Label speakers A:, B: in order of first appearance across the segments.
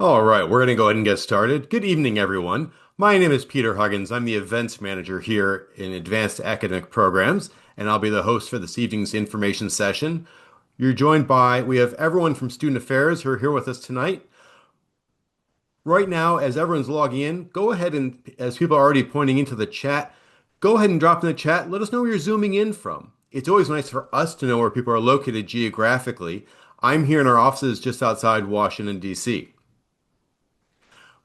A: All right, we're going to go ahead and get started. Good evening, everyone. My name is Peter Huggins. I'm the events manager here in Advanced Academic Programs, and I'll be the host for this evening's information session. We have everyone from Student Affairs who are here with us tonight. Right now, as everyone's logging in, go ahead and, as people are already pointing into the chat, go ahead and drop in the chat. Let us know where you're zooming in from. It's always nice for us to know where people are located geographically. I'm here in our offices just outside Washington, D.C.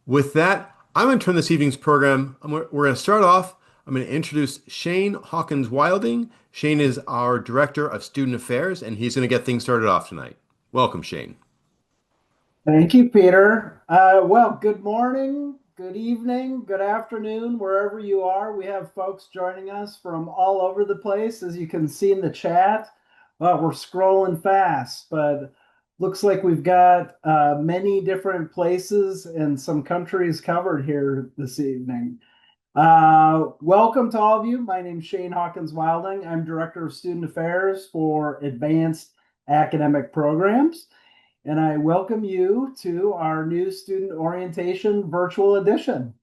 A: With that, I'm going to turn this evening's program. We're going to start off. I'm going to introduce Shane Hawkins Wilding. Shane is our Director of Student Affairs, and he's going to get things started off tonight. Welcome, Shane.
B: Thank you, Peter. Well, good morning, good evening, good afternoon, wherever you are. We have folks joining us from all over the place, as you can see in the chat. We're scrolling fast, but looks like we've got many different places and some countries covered here this evening. Welcome to all of you. My name is Shane Hawkins Wilding. I'm Director of Student Affairs for Advanced Academic Programs. And I welcome you to our new student orientation virtual edition.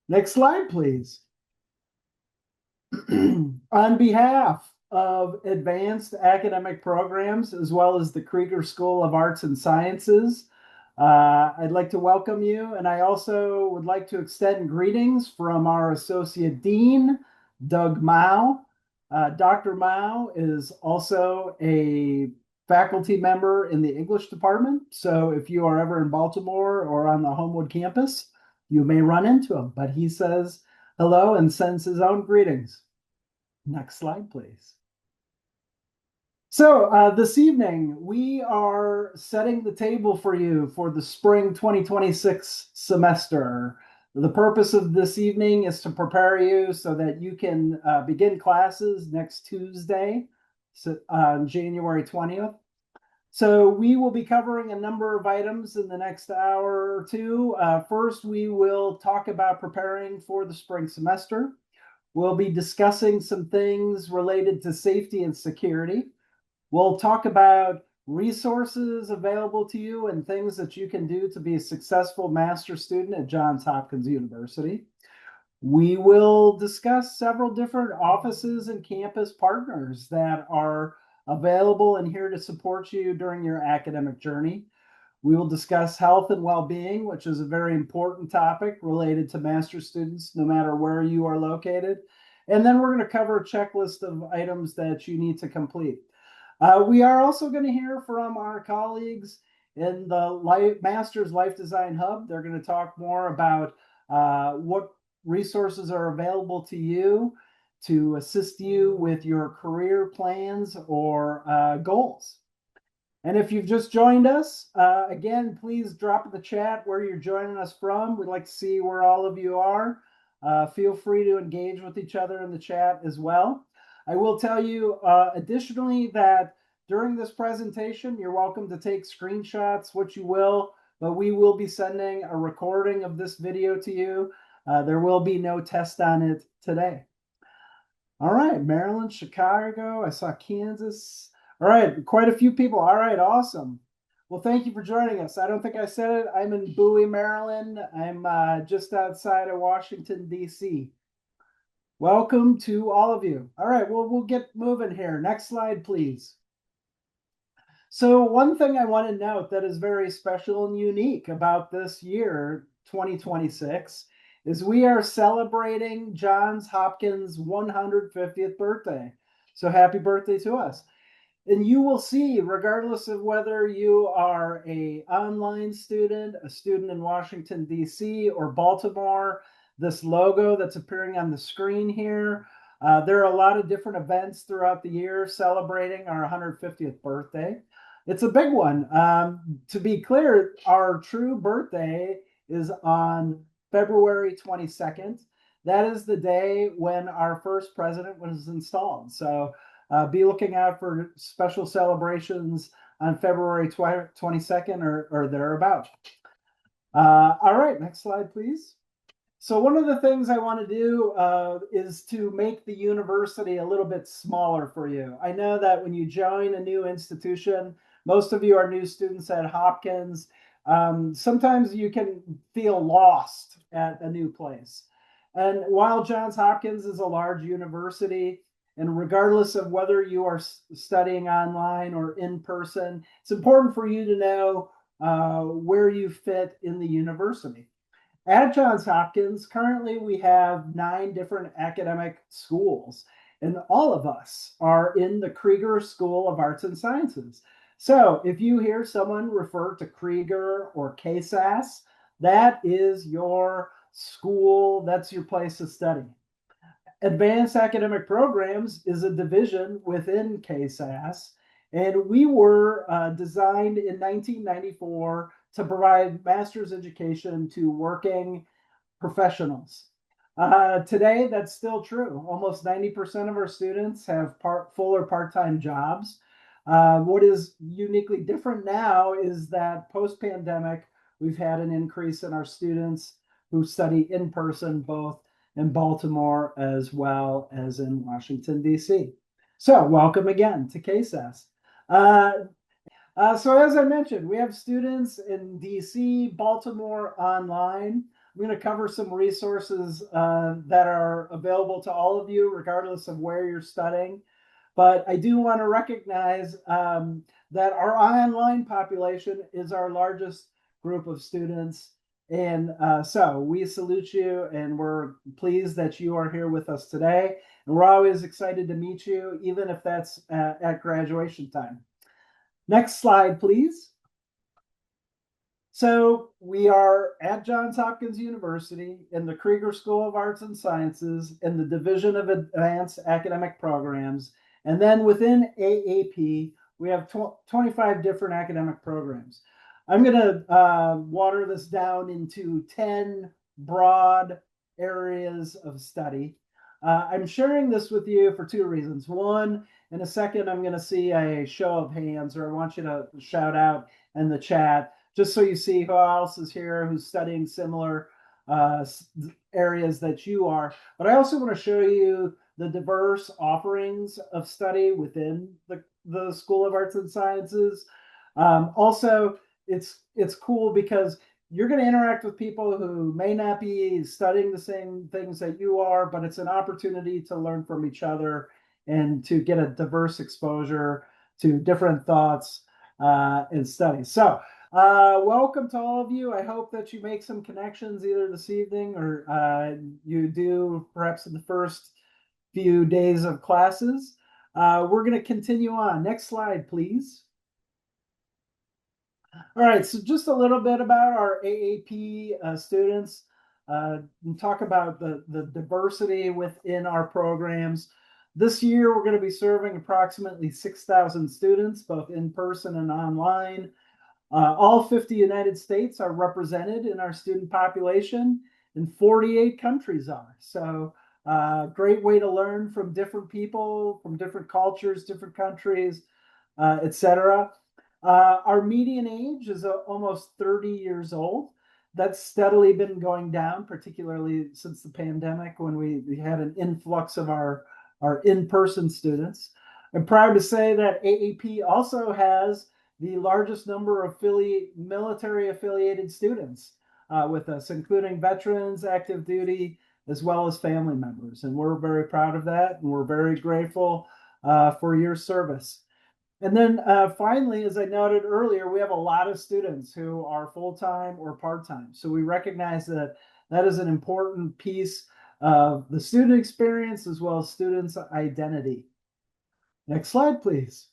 B: Next slide, please. On behalf of Advanced Academic Programs, as well as the Krieger School of Arts and Sciences, I'd like to welcome you. And I also would like to extend greetings from our Associate Dean, Doug Mao. Dr. Mao is also a faculty member in the English department. So if you are ever in Baltimore or on the Homewood campus, you may run into him. But he says hello and sends his own greetings. Next slide, please. So this evening, we are setting the table for you for the spring 2026 semester. The purpose of this evening is to prepare you so that you can begin classes next Tuesday, on January 20th. So we will be covering a number of items in the next hour or two. First, we will talk about preparing for the spring semester. We'll be discussing some things related to safety and security. We'll talk about resources available to you and things that you can do to be a successful master's student at Johns Hopkins University. We will discuss several different offices and campus partners that are available and here to support you during your academic journey. We will discuss health and well-being, which is a very important topic related to master's students, no matter where you are located. And then we're going to cover a checklist of items that you need to complete. We are also going to hear from our colleagues in the Master's Life Design Hub. They're going to talk more about what resources are available to you to assist you with your career plans or goals. And if you've just joined us, again, please drop in the chat where you're joining us from. We'd like to see where all of you are. Feel free to engage with each other in the chat as well. I will tell you additionally that during this presentation, you're welcome to take screenshots, what you will, but we will be sending a recording of this video to you. There will be no test on it today. All right, Maryland, Chicago, I saw Kansas. All right, quite a few people. All right, awesome. Well, thank you for joining us. I don't think I said it. I'm in Bowie, Maryland. I'm just outside of Washington, D.C. Welcome to all of you. All right, well, we'll get moving here. Next slide, please. So one thing I want to note that is very special and unique about this year, 2026, is we are celebrating Johns Hopkins' 150th birthday. So happy birthday to us. And you will see, regardless of whether you are an online student, a student in Washington, D.C., or Baltimore, this logo that's appearing on the screen here, there are a lot of different events throughout the year celebrating our 150th birthday. It's a big one. To be clear, our true birthday is on February 22nd. That is the day when our first president was installed. So be looking out for special celebrations on February 22nd or thereabout. All right, next slide, please. So one of the things I want to do is to make the university a little bit smaller for you. I know that when you join a new institution, most of you are new students at Hopkins. Sometimes you can feel lost at a new place. And while Johns Hopkins is a large university, and regardless of whether you are studying online or in person, it's important for you to know where you fit in the university. At Johns Hopkins, currently we have 9 different academic schools, and all of us are in the Krieger School of Arts and Sciences. So if you hear someone refer to Krieger or KSAS, that is your school, that's your place to study. Advanced Academic Programs is a division within KSAS, and we were designed in 1994 to provide master's education to working professionals. Today, that's still true. Almost 90% of our students have full or part-time jobs. What is uniquely different now is that post-pandemic, we've had an increase in our students who study in person, both in Baltimore as well as in Washington, D.C. So welcome again to KSAS. So as I mentioned, we have students in DC, Baltimore online. I'm going to cover some resources that are available to all of you, regardless of where you're studying. But I do want to recognize that our online population is our largest group of students. And so we salute you and we're pleased that you are here with us today. And we're always excited to meet you, even if that's at graduation time. Next slide, please. So we are at Johns Hopkins University in the Krieger School of Arts and Sciences in the Division of Advanced Academic Programs. And then within AAP, we have 25 different academic programs. I'm going to water this down into 10 broad areas of study. I'm sharing this with you for 2 reasons. One, in a second, I'm going to see a show of hands, or I want you to shout out in the chat, just so you see who else is here who's studying similar areas that you are. But I also want to show you the diverse offerings of study within the School of Arts and Sciences. Also, it's cool because you're going to interact with people who may not be studying the same things that you are, but it's an opportunity to learn from each other and to get a diverse exposure to different thoughts and studies. So welcome to all of you. I hope that you make some connections either this evening or you do perhaps in the first few days of classes. We're going to continue on. Next slide, please. All right, so just a little bit about our AAP students. And talk about the diversity within our programs. This year, we're going to be serving approximately 6,000 students, both in person and online. All 50 United States are represented in our student population, and 48 countries are. So great way to learn from different people, from different cultures, different countries, etc. Our median age is almost 30 years old. That's steadily been going down, particularly since the pandemic when we had an influx of our in-person students. I'm proud to say that AAP also has the largest number of military affiliated students with us, including veterans, active duty, as well as family members. And we're very proud of that. And we're very grateful for your service. And then finally, as I noted earlier, we have a lot of students who are full-time or part-time. So we recognize that that is an important piece of the student experience as well as students' identity. Next slide, please.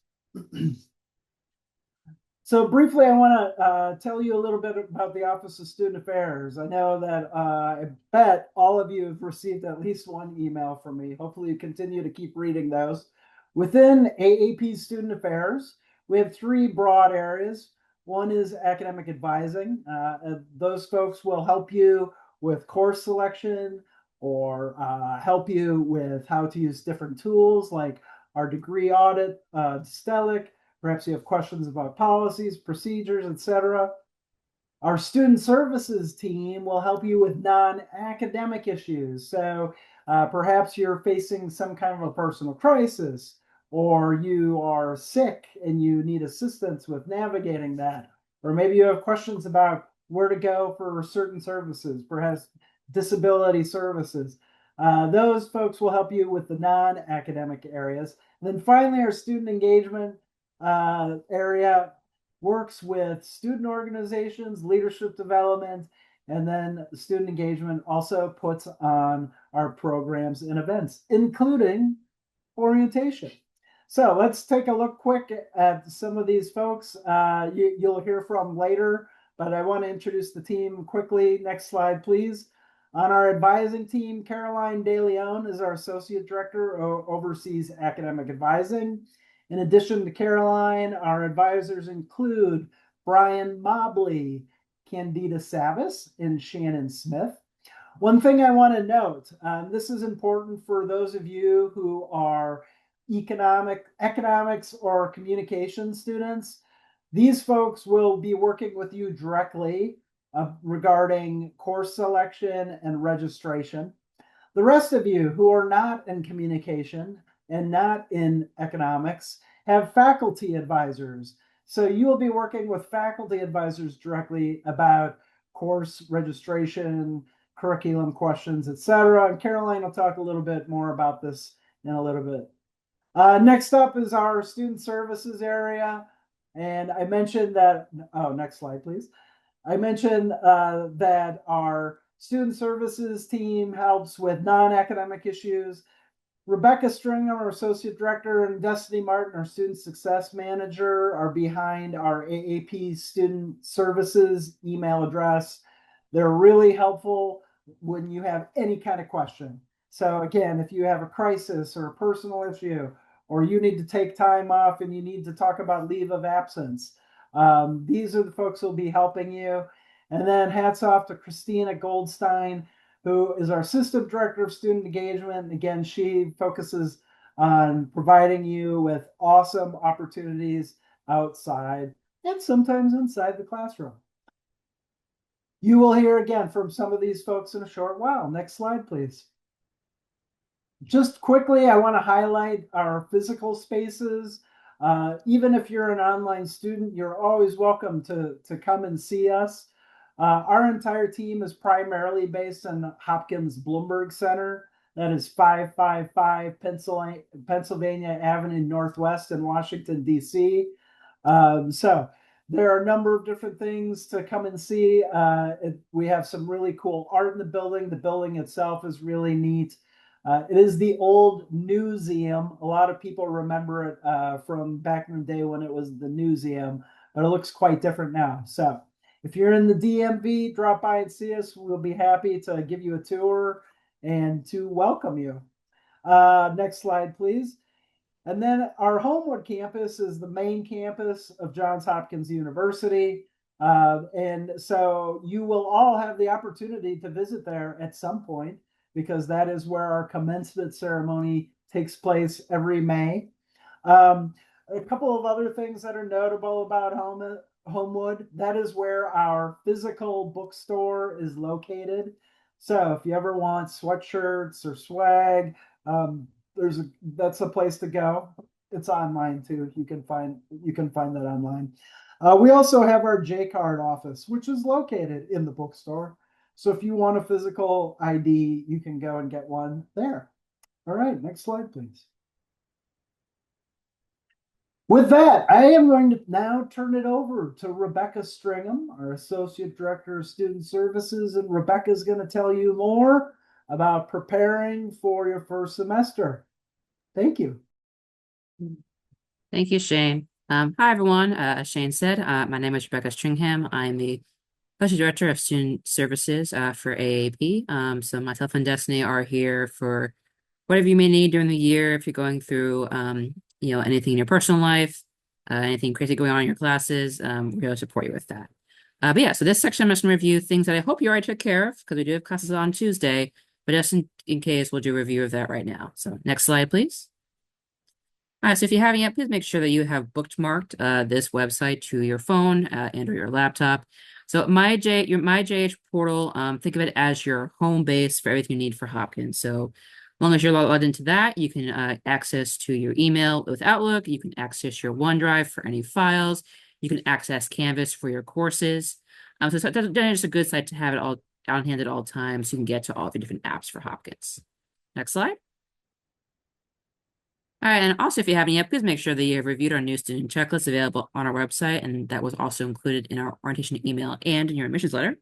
B: So briefly, I want to tell you a little bit about the Office of Student Affairs. I know that I bet all of you have received at least one email from me. Hopefully you continue to keep reading those. Within AAP Student Affairs, we have 3 broad areas. One is academic advising. Those folks will help you with course selection or help you with how to use different tools like our degree audit, Stellic. Perhaps you have questions about policies, procedures, etc. Our student services team will help you with non-academic issues. So perhaps you're facing some kind of a personal crisis, or you are sick and you need assistance with navigating that. or maybe you have questions about where to go for certain services, perhaps disability services. Those folks will help you with the non-academic areas. And then finally, our student engagement area works with student organizations, leadership development, and then student engagement also puts on our programs and events, including orientation. So let's take a look quick at some of these folks you'll hear from later, but I want to introduce the team quickly. Next slide, please. On our advising team, Caroline De Leon is our Associate Director, oversees academic advising. In addition to Caroline, our advisors include Brian Mobley, Candida Savis, and Shannon Smith. One thing I want to note, this is important for those of you who are economics or communication students. These folks will be working with you directly regarding course selection and registration. The rest of you who are not in communication and not in economics have faculty advisors. So you will be working with faculty advisors directly about course registration, curriculum questions, etc. And Caroline will talk a little bit more about this in a little bit. Next up is our student services area. And I mentioned that, oh, next slide, please. I mentioned that our student services team helps with non-academic issues. Rebecca Stringer, our associate director, and Destiny Martin, our student success manager, are behind our AAP student services email address. They're really helpful when you have any kind of question. So again, if you have a crisis or a personal issue, or you need to take time off and you need to talk about leave of absence, these are the folks who will be helping you. And then hats off to Christina Goldstein, who is our Assistant Director of Student Engagement. And again, she focuses on providing you with awesome opportunities outside and sometimes inside the classroom. You will hear again from some of these folks in a short while. Next slide, please. Just quickly, I want to highlight our physical spaces. Even if you're an online student, you're always welcome to come and see us. Our entire team is primarily based in Hopkins Bloomberg Center. That is 555 Pennsylvania Avenue Northwest in Washington, D.C. So there are a number of different things to come and see. We have some really cool art in the building. The building itself is really neat. It is the old Newseum. A lot of people remember it from back in the day when it was the Newseum, but it looks quite different now. So if you're in the DMV, drop by and see us. We'll be happy to give you a tour and to welcome you. Next slide, please. And then our Homewood campus is the main campus of Johns Hopkins University. And so you will all have the opportunity to visit there at some point, because that is where our commencement ceremony takes place every May. A couple of other things that are notable about Homewood, that is where our physical bookstore is located. So if you ever want sweatshirts or swag, that's a place to go. It's online too. You can find that online. We also have our J Card office, which is located in the bookstore. So if you want a physical ID, you can go and get one there. All right, next slide, please. With that, I am going to now turn it over to Rebecca Stringham, our Associate Director of Student Services, and Rebecca is going to tell you more about preparing for your first semester. Thank you.
C: Thank you, Shane. Hi, everyone. As Shane said, my name is Rebecca Stringham. I'm the Associate Director of Student Services for AAP. So myself and Destiny are here for whatever you may need during the year. If you're going through, anything in your personal life, anything crazy going on in your classes, we're here to support you with that. But yeah, so this section I'm just going to review things that I hope you already took care of, because we do have classes on Tuesday, but just in case, we'll do a review of that right now. So next slide, please. All right, so if you haven't yet, please make sure that you have bookmarked this website to your phone and or your laptop. So my JH portal, think of it as your home base for everything you need for Hopkins. So as long as you're logged into that, you can access to your email with Outlook. You can access your OneDrive for any files. You can access Canvas for your courses. So it's just a good site to have it all on hand at all times. So you can get to all the different apps for Hopkins. Next slide. All right, and also if you haven't yet, please make sure that you have reviewed our new student checklist available on our website, and that was also included in our orientation email and in your admissions letter.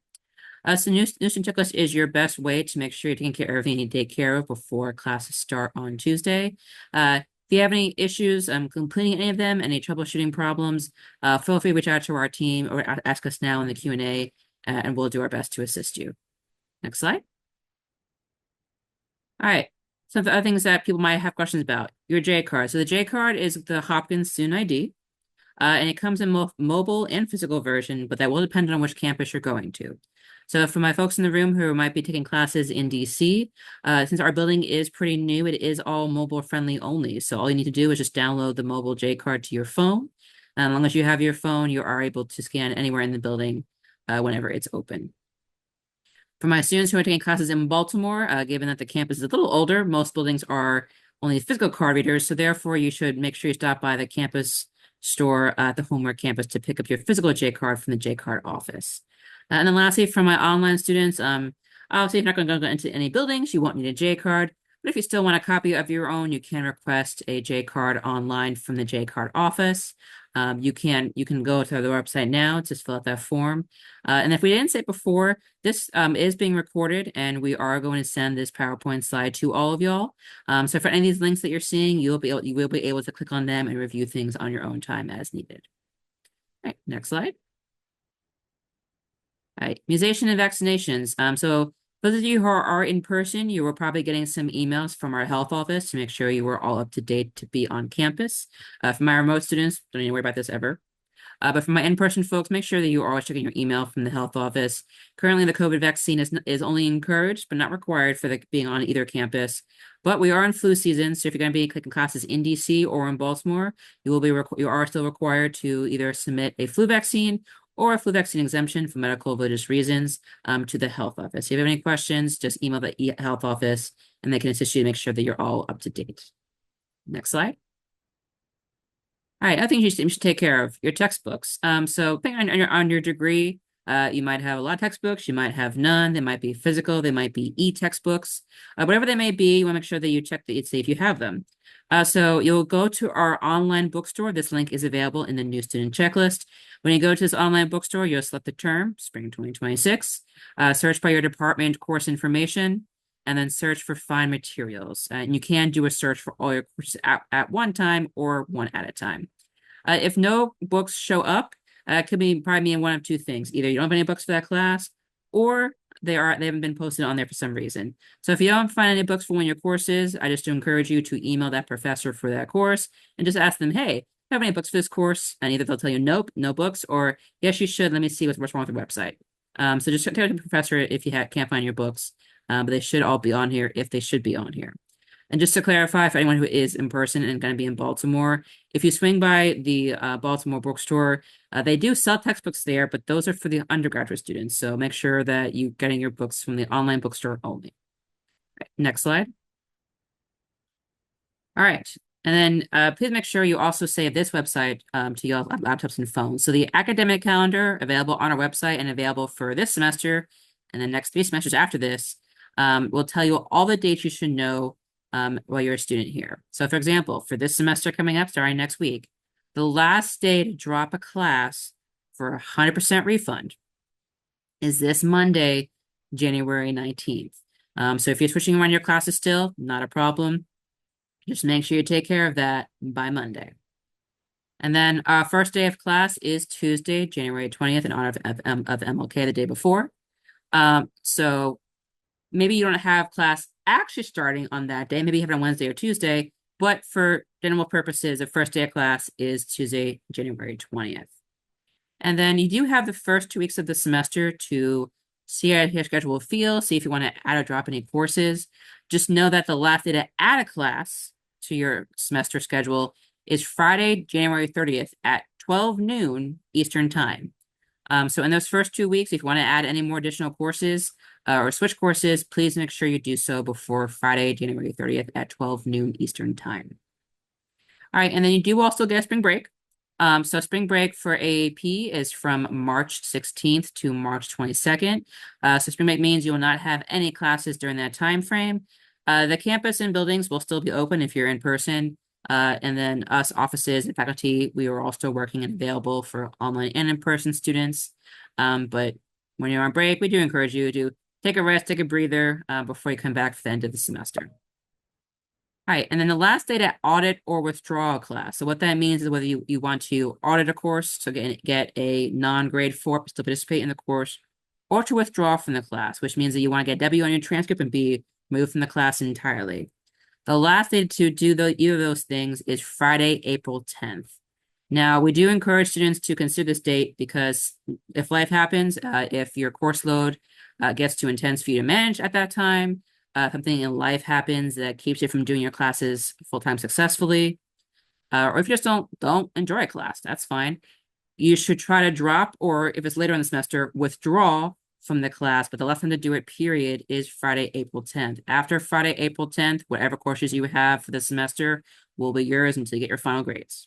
C: So new student checklist is your best way to make sure you're taking care of everything you need to take care of before classes start on Tuesday. If you have any issues completing any of them, any troubleshooting problems, feel free to reach out to our team or ask us now in the Q&A, and we'll do our best to assist you. Next slide. All right. Some of the other things that people might have questions about. Your J card. So the J card is the Hopkins Student ID, and it comes in both mobile and physical version, but that will depend on which campus you're going to. So for my folks in the room who might be taking classes in DC, since our building is pretty new, it is all mobile friendly only. So all you need to do is just download the mobile J card to your phone. And as long as you have your phone, you are able to scan anywhere in the building whenever it's open. For my students who are taking classes in Baltimore, given that the campus is a little older, most buildings are only physical card readers. So therefore, you should make sure you stop by the campus store at the Homework campus to pick up your physical J card from the J card office. And then lastly, for my online students, obviously, if you're not going to go into any buildings, you won't need a J card. But if you still want a copy of your own, you can request a J card online from the J card office. You can go to the website now, just fill out that form. And if we didn't say before, this is being recorded, and we are going to send this PowerPoint slide to all of y'all. So for any of these links that you're seeing, you will be able to click on them and review things on your own time as needed. All right, next slide. All right, immunization and vaccinations. So those of you who are in person, you were probably getting some emails from our health office to make sure you were all up to date to be on campus. For my remote students, don't need to worry about this ever. But for my in-person folks, make sure that you are always checking your email from the health office. Currently, the COVID vaccine is only encouraged, but not required for being on either campus. But we are in flu season, so if you're going to be taking classes in DC or in Baltimore, you are still required to either submit a flu vaccine or a flu vaccine exemption for medical religious reasons to the health office. If you have any questions, just email the health office, and they can assist you to make sure that you're all up to date. Next slide. All right, I think you should take care of your textbooks. So depending on your degree, you might have a lot of textbooks, you might have none, they might be physical, they might be e-textbooks. Whatever they may be, you want to make sure that you check see if you have them. So you'll go to our online bookstore. This link is available in the new student checklist. When you go to this online bookstore, you'll select the term, Spring 2026, search by your department course information, and then search for find materials. And you can do a search for all your courses at one time or one at a time. If no books show up, it could probably mean one of two things. Either you don't have any books for that class, or they haven't been posted on there for some reason. So if you don't find any books for one of your courses, I just encourage you to email that professor for that course and just ask them, hey, do you have any books for this course? And either they'll tell you nope, no books, or yes, you should. Let me see what's wrong with the website. So just tell the professor if you can't find your books, but they should all be on here if they should be on here. And just to clarify, for anyone who is in person and going to be in Baltimore, if you swing by the Baltimore bookstore, they do sell textbooks there, but those are for the undergraduate students. So make sure that you're getting your books from the online bookstore only. Right, next slide. All right. And then please make sure you also save this website to your laptops and phones. So the academic calendar available on our website and available for this semester and the next 3 semesters after this will tell you all the dates you should know while you're a student here. So for example, for this semester coming up, starting next week, the last day to drop a class for a 100% refund is this Monday, January 19th. So if you're switching around your classes still, not a problem. Just make sure you take care of that by Monday. And then our first day of class is Tuesday, January 20th, in honor of MLK the day before. So maybe you don't have class actually starting on that day. Maybe you have it on Wednesday or Tuesday, but for general purposes, the first day of class is Tuesday, January 20th. And then you do have the first 2 weeks of the semester to see how your schedule will feel, see if you want to add or drop any courses. Just know that the last day to add a class to your semester schedule is Friday, January 30th at 12 noon Eastern Time. So in those first 2 weeks, if you want to add any more additional courses or switch courses, please make sure you do so before Friday, January 30th at 12 noon Eastern Time. All right, and then you do also get a spring break. So spring break for AAP is from March 16th to March 22nd. So spring break means you will not have any classes during that time frame. The campus and buildings will still be open if you're in person. And then us offices and faculty, we are all still working and available for online and in-person students. But when you're on break, we do encourage you to take a rest, take a breather before you come back for the end of the semester. All right, and then the last day to audit or withdraw a class. So what that means is whether you want to audit a course, so get a non-grade 4 but still participate in the course, or to withdraw from the class, which means that you want to get W on your transcript and be moved from the class entirely. The last day to do either of those things is Friday, April 10th. Now, we do encourage students to consider this date because if life happens, if your course load gets too intense for you to manage at that time, something in life happens that keeps you from doing your classes full-time successfully, or if you just don't enjoy a class, that's fine. You should try to drop, or if it's later in the semester, withdraw from the class, but the last time to do it, period, is Friday, April 10th. After Friday, April 10th, whatever courses you have for the semester will be yours until you get your final grades.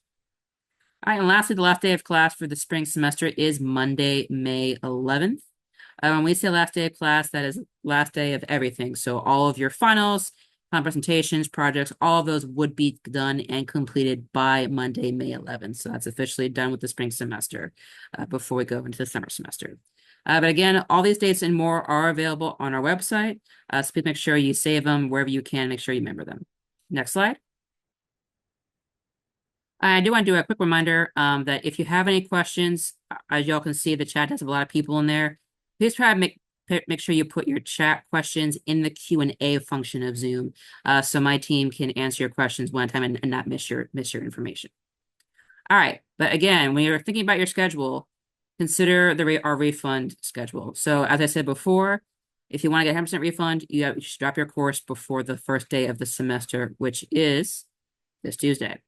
C: All right, and lastly, the last day of class for the spring semester is Monday, May 11th. When we say last day of class, that is last day of everything. So all of your finals, presentations, projects, all of those would be done and completed by Monday, May 11th. So that's officially done with the spring semester before we go into the summer semester. But again, all these dates and more are available on our website. So please make sure you save them wherever you can. Make sure you remember them. Next slide. I do want to do a quick reminder that if you have any questions, as y'all can see, the chat has a lot of people in there. Please try to make sure you put your chat questions in the Q&A function of Zoom, so my team can answer your questions one time and not miss your information. All right, but again, when you're thinking about your schedule, consider our refund schedule. So as I said before, if you want to get 100% refund, you should drop your course before the first day of the semester, which is this Tuesday.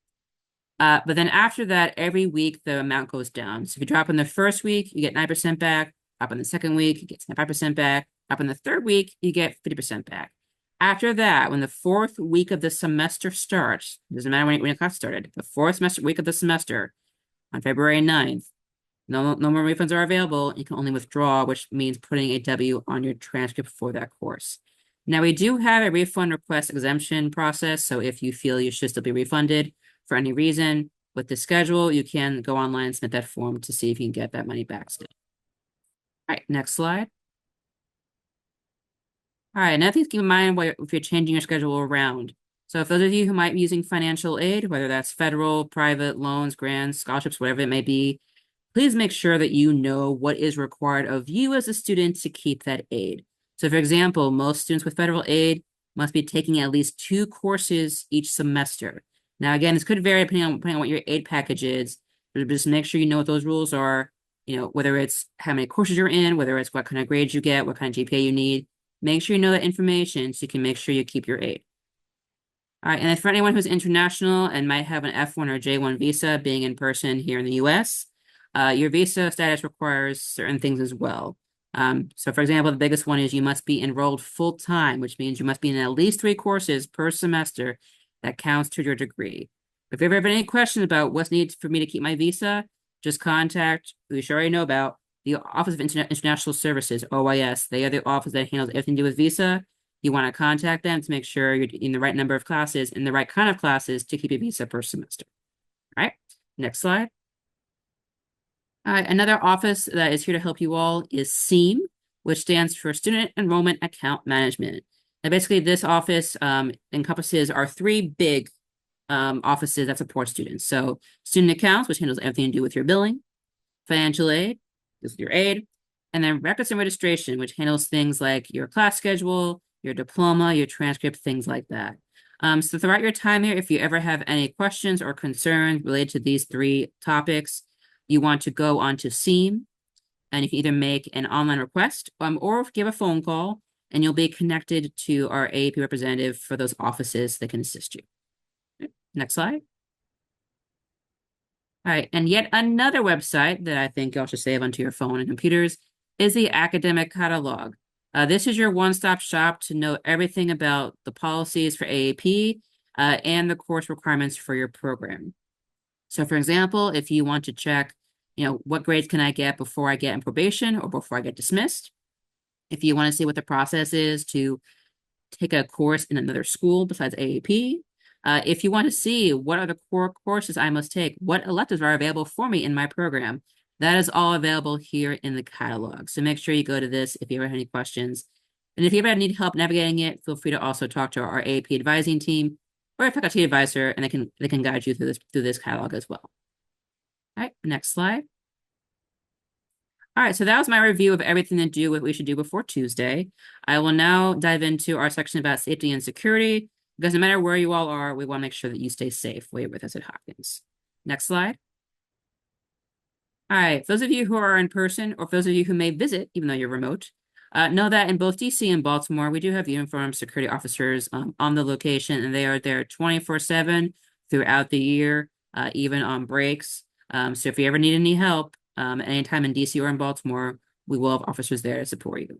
C: But then after that, every week the amount goes down. So if you drop in the first week, you get 9% back. Drop in the second week, you get 5% back. Drop in the third week, you get 50% back. After that, when the fourth week of the semester starts, doesn't matter when your class started, the fourth week of the semester on February 9th, no more refunds are available. You can only withdraw, which means putting a W on your transcript for that course. Now, we do have a refund request exemption process. So if you feel you should still be refunded for any reason with the schedule, you can go online and submit that form to see if you can get that money back still. All right, next slide. All right, another thing to keep in mind if you're changing your schedule around. So for those of you who might be using financial aid, whether that's federal, private, loans, grants, scholarships, whatever it may be, please make sure that you know what is required of you as a student to keep that aid. So for example, most students with federal aid must be taking at least 2 courses each semester. Now, again, this could vary depending on what your aid package is, but just make sure you know what those rules are, whether it's how many courses you're in, whether it's what kind of grades you get, what kind of GPA you need. Make sure you know that information so you can make sure you keep your aid. All right, and for anyone who's international and might have an F1 or J1 visa being in person here in the US, your visa status requires certain things as well. So for example, the biggest one is you must be enrolled full-time, which means you must be in at least 3 courses per semester that counts to your degree. If you ever have any questions about what's needed for me to keep my visa, just contact, who you should already know about, the Office of International Services, OIS. They are the office that handles everything to do with visa. You want to contact them to make sure you're in the right number of classes and the right kind of classes to keep your visa per semester. All right, next slide. All right, another office that is here to help you all is SEAM, which stands for Student Enrollment Account Management. Now, basically, this office encompasses our 3 big offices that support students. So student accounts, which handles everything to do with your billing, financial aid, this is your aid, and then records and registration, which handles things like your class schedule, your diploma, your transcript, things like that. So throughout your time here, if you ever have any questions or concerns related to these 3 topics, you want to go onto SEAM, and you can either make an online request or give a phone call, and you'll be connected to our AAP representative for those offices that can assist you. Next slide. All right, and yet another website that I think y'all should save onto your phone and computers is the Academic Catalog. This is your one-stop shop to know everything about the policies for AAP and the course requirements for your program. So for example, if you want to check, what grades can I get before I get in probation or before I get dismissed? If you want to see what the process is to take a course in another school besides AAP, if you want to see what are the core courses I must take, what electives are available for me in my program, that is all available here in the catalog. So make sure you go to this if you ever have any questions. And if you ever need help navigating it, feel free to also talk to our AAP advising team or a faculty advisor, and they can guide you through this catalog as well. All right, next slide. All right, so that was my review of everything to do what we should do before Tuesday. I will now dive into our section about safety and security, because no matter where you all are, we want to make sure that you stay safe while you're with us at Hopkins. Next slide. All right, for those of you who are in person, or for those of you who may visit, even though you're remote, know that in both DC and Baltimore, we do have uniformed security officers on the location, and they are there 24/7 throughout the year, even on breaks. So if you ever need any help, anytime in DC or in Baltimore, we will have officers there to support you.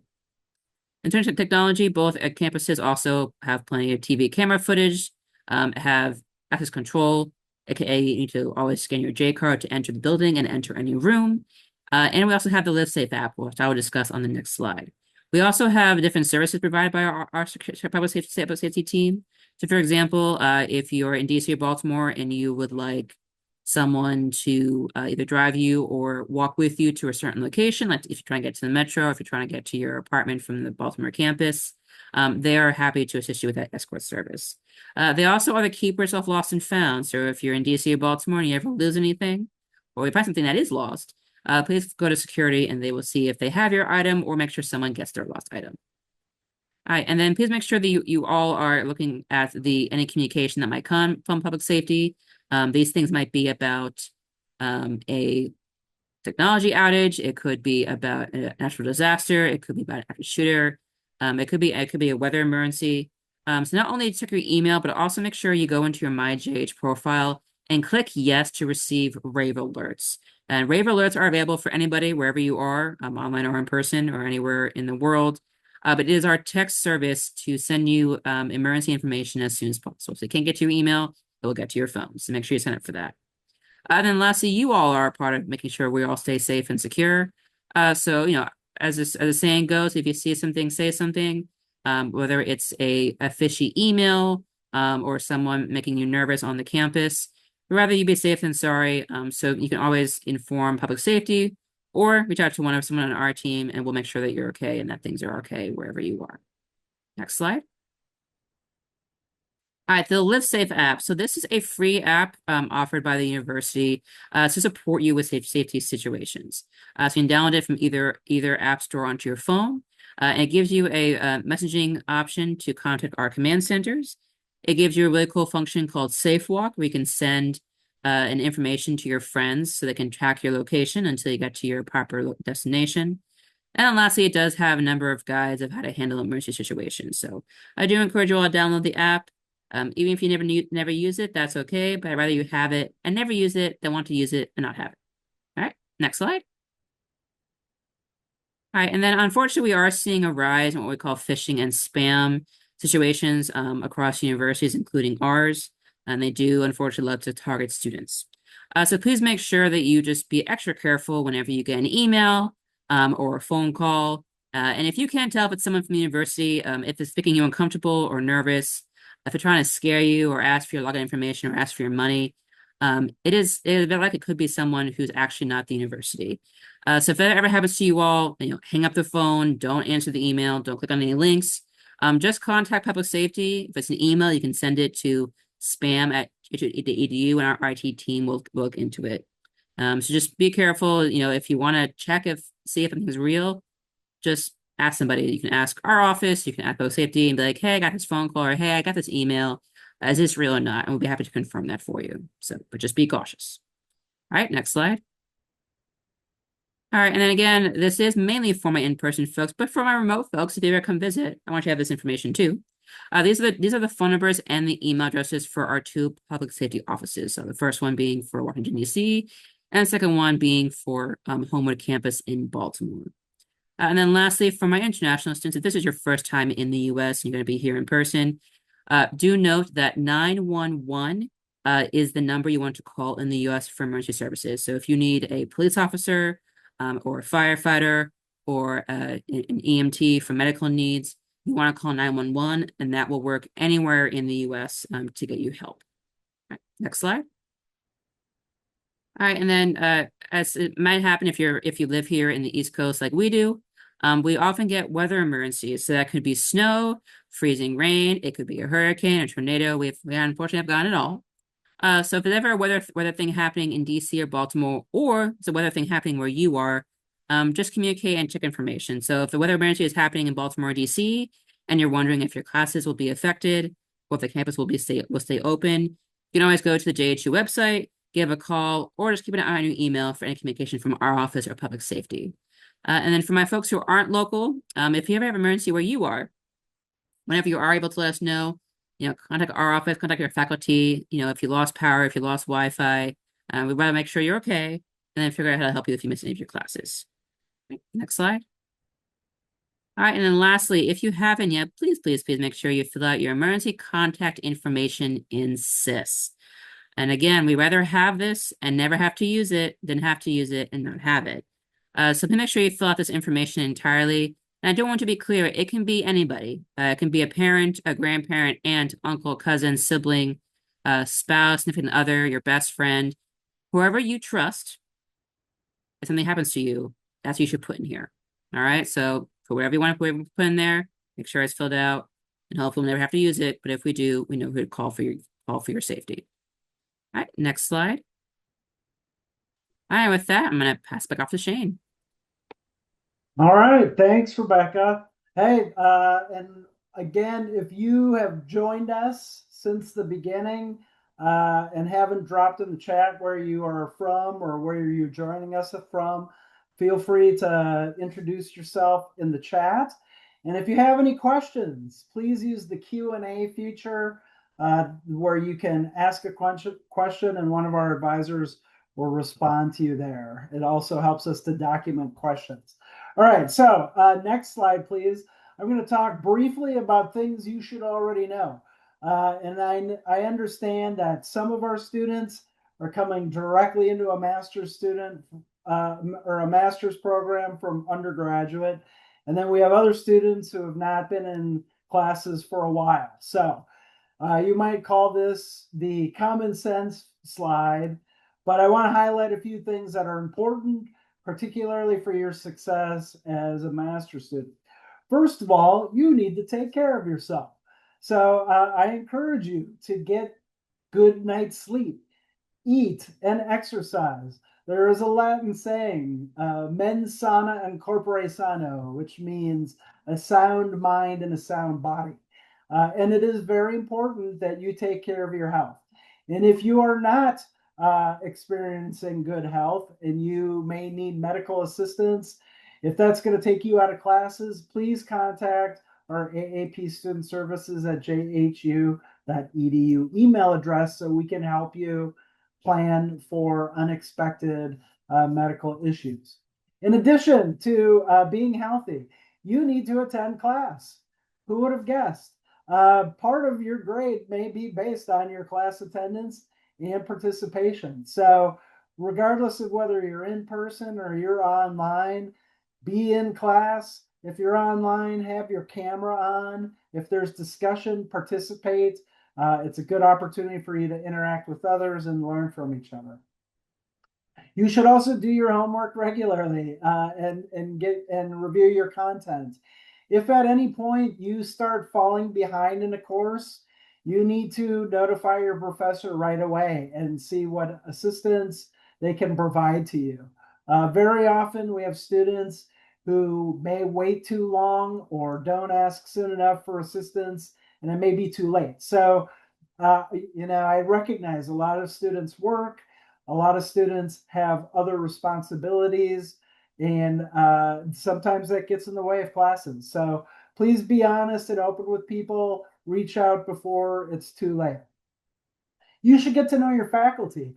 C: In terms of technology, both campuses also have plenty of TV camera footage, have access control, aka you need to always scan your J card to enter the building and enter any room. And we also have the Live Safe app, which I will discuss on the next slide. We also have different services provided by our public safety team. So, for example, if you're in DC or Baltimore and you would like someone to either drive you or walk with you to a certain location, like if you're trying to get to the metro, if you're trying to get to your apartment from the Baltimore campus, they are happy to assist you with that escort service. They also are the keepers of lost and found. So if you're in DC or Baltimore and you ever lose anything, or you find something that is lost, please go to security and they will see if they have your item or make sure someone gets their lost item. All right, and then please make sure that you all are looking at any communication that might come from public safety. These things might be about a technology outage. It could be about a natural disaster. It could be about an active shooter. It could be a weather emergency. So not only check your email, but also make sure you go into your MyJH profile and click yes to receive rave alerts. And rave alerts are available for anybody wherever you are, online or in person or anywhere in the world. But it is our text service to send you emergency information as soon as possible. So you can't get to your email, it will get to your phone. So make sure you sign up for that. And then lastly, you all are a part of making sure we all stay safe and secure. So, as the saying goes, if you see something, say something, whether it's a fishy email or someone making you nervous on the campus. Rather you be safe than sorry. So you can always inform public safety or reach out to someone on our team and we'll make sure that you're okay and that things are okay wherever you are. Next slide. All right, the Live Safe app. So this is a free app offered by the university to support you with safety situations. So you can download it from either app store onto your phone. And it gives you a messaging option to contact our command centers. It gives you a really cool function called Safe Walk, where you can send an information to your friends so they can track your location until you get to your proper destination. And then lastly, it does have a number of guides of how to handle emergency situations. So I do encourage you all to download the app. Even if you never use it, that's okay. But I'd rather you have it and never use it than want to use it and not have it. All right, next slide. All right, and then unfortunately, we are seeing a rise in what we call phishing and spam situations across universities, including ours. And they do, unfortunately, love to target students. So please make sure that you just be extra careful whenever you get an email or a phone call. And if you can't tell if it's someone from the university, if it's making you uncomfortable or nervous, if they're trying to scare you or ask for your login information or ask for your money, it is very likely it could be someone who's actually not the university. So if that ever happens to you all, hang up the phone, don't answer the email, don't click on any links. Just contact public safety. If it's an email, you can send it to spam@edu and our IT team will look into it. So just be careful. If you want to see if something's real, just ask somebody. You can ask our office, you can ask public safety and be like, hey, I got this phone call or hey, I got this email. Is this real or not? And we'll be happy to confirm that for you. But just be cautious. All right, next slide. All right, and then again, this is mainly for my in-person folks, but for my remote folks, if you ever come visit, I want you to have this information too. These are the phone numbers and the email addresses for our two public safety offices. So the first one being for Washington, D.C., and the second one being for Homewood campus in Baltimore. And then lastly, for my international students, if this is your first time in the U.S. and you're going to be here in person, do note that 911 is the number you want to call in the U.S. for emergency services. So if you need a police officer or a firefighter or an EMT for medical needs, you want to call 911, and that will work anywhere in the U.S. To get you help. All right, next slide. All right, and then as it might happen if you live here in the East Coast like we do, we often get weather emergencies. So that could be snow, freezing rain, it could be a hurricane, a tornado. We unfortunately have gotten it all. So if there's ever a weather thing happening in DC or Baltimore, or it's a weather thing happening where you are, just communicate and check information. So if the weather emergency is happening in Baltimore or DC, and you're wondering if your classes will be affected, or if the campus will stay open, you can always go to the JHU website, give a call, or just keep an eye on your email for any communication from our office or public safety. And then for my folks who aren't local, if you ever have an emergency where you are, whenever you are able to let us know, contact our office, contact your faculty, if you lost power, if you lost Wi-Fi, we'd rather make sure you're okay, and then figure out how to help you if you miss any of your classes. Next slide. All right, and then lastly, if you haven't yet, please make sure you fill out your emergency contact information in SIS. And again, we rather have this and never have to use it than have to use it and not have it. So make sure you fill out this information entirely. And I do want to be clear, it can be anybody. It can be a parent, a grandparent, aunt, uncle, cousin, sibling, spouse, significant other, your best friend, whoever you trust. If something happens to you, that's what you should put in here. All right, so for whatever you want to put in there, make sure it's filled out, and hopefully we'll never have to use it. But if we do, we know who to call for your safety. All right, next slide. All right, with that, I'm going to pass back off to Shane.
B: All right, thanks, Rebecca. Hey, and again, if you have joined us since the beginning and haven't dropped in the chat where you are from or where you're joining us from, feel free to introduce yourself in the chat. And if you have any questions, please use the Q&A feature where you can ask a question and one of our advisors will respond to you there. It also helps us to document questions. All right, so next slide, please. I'm going to talk briefly about things you should already know. And I understand that some of our students are coming directly into a master's student or a master's program from undergraduate. And then we have other students who have not been in classes for a while. So you might call this the common sense slide, but I want to highlight a few things that are important, particularly for your success as a master's student. First of all, you need to take care of yourself. So I encourage you to get good night's sleep, eat and exercise. There is a Latin saying, mens sana in corpore sano, which means a sound mind and a sound body. And it is very important that you take care of your health. And if you are not experiencing good health and you may need medical assistance, if that's going to take you out of classes, please contact our AAP Student Services at jhu.edu email address so we can help you plan for unexpected medical issues. In addition to being healthy, you need to attend class. Who would have guessed? Part of your grade may be based on your class attendance and participation. So regardless of whether you're in person or you're online, be in class. If you're online, have your camera on. If there's discussion, participate. It's a good opportunity for you to interact with others and learn from each other. You should also do your homework regularly and review your content. If at any point you start falling behind in a course, you need to notify your professor right away and see what assistance they can provide to you. Very often we have students who may wait too long or don't ask soon enough for assistance, and it may be too late. So, I recognize a lot of students work, a lot of students have other responsibilities, and sometimes that gets in the way of classes. So please be honest and open with people. Reach out before it's too late. You should get to know your faculty.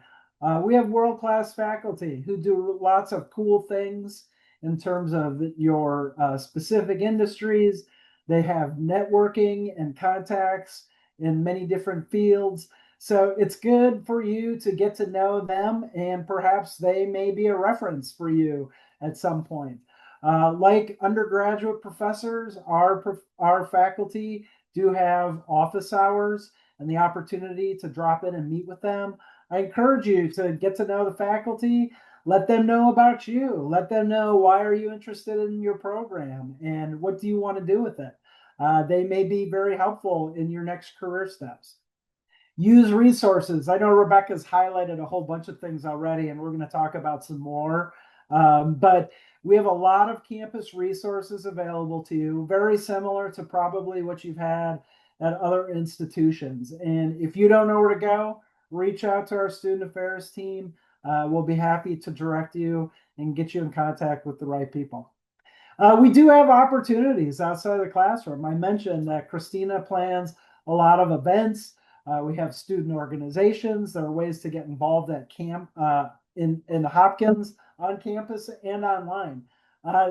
B: We have world-class faculty who do lots of cool things in terms of your specific industries. They have networking and contacts in many different fields. So it's good for you to get to know them, and perhaps they may be a reference for you at some point. Like undergraduate professors, our faculty do have office hours and the opportunity to drop in and meet with them. I encourage you to get to know the faculty. Let them know about you. Let them know why are you interested in your program and what do you want to do with it. They may be very helpful in your next career steps. Use resources. I know Rebecca's highlighted a whole bunch of things already, and we're going to talk about some more. But we have a lot of campus resources available to you, very similar to probably what you've had at other institutions. And if you don't know where to go, reach out to our student affairs team. We'll be happy to direct you and get you in contact with the right people. We do have opportunities outside of the classroom. I mentioned that Christina plans a lot of events. We have student organizations. There are ways to get involved at camp in Hopkins on campus and online.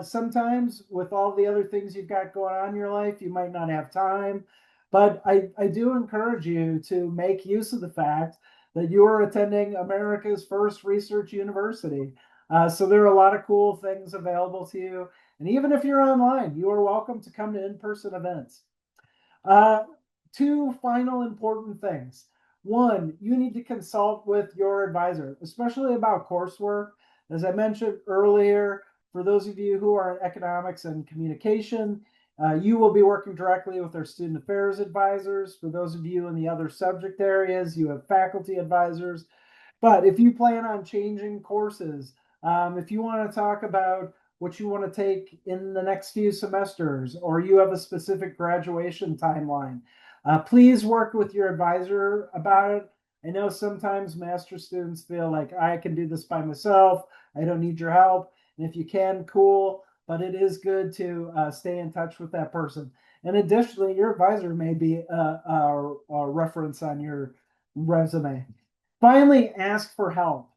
B: Sometimes with all the other things you've got going on in your life, you might not have time. But I do encourage you to make use of the fact that you are attending America's first research university. So there are a lot of cool things available to you. And even if you're online, you are welcome to come to in-person events. Uh, Two final important things. One, you need to consult with your advisor, especially about coursework. As I mentioned earlier, for those of you who are in economics and communication, you will be working directly with our student affairs advisors. For those of you in the other subject areas, you have faculty advisors. But if you plan on changing courses, if you want to talk about what you want to take in the next few semesters, or you have a specific graduation timeline, please work with your advisor about it. I know sometimes master students feel like I can do this by myself. I don't need your help. And if you can, cool. But it is good to stay in touch with that person. And additionally, your advisor may be a reference on your resume. Finally, ask for help.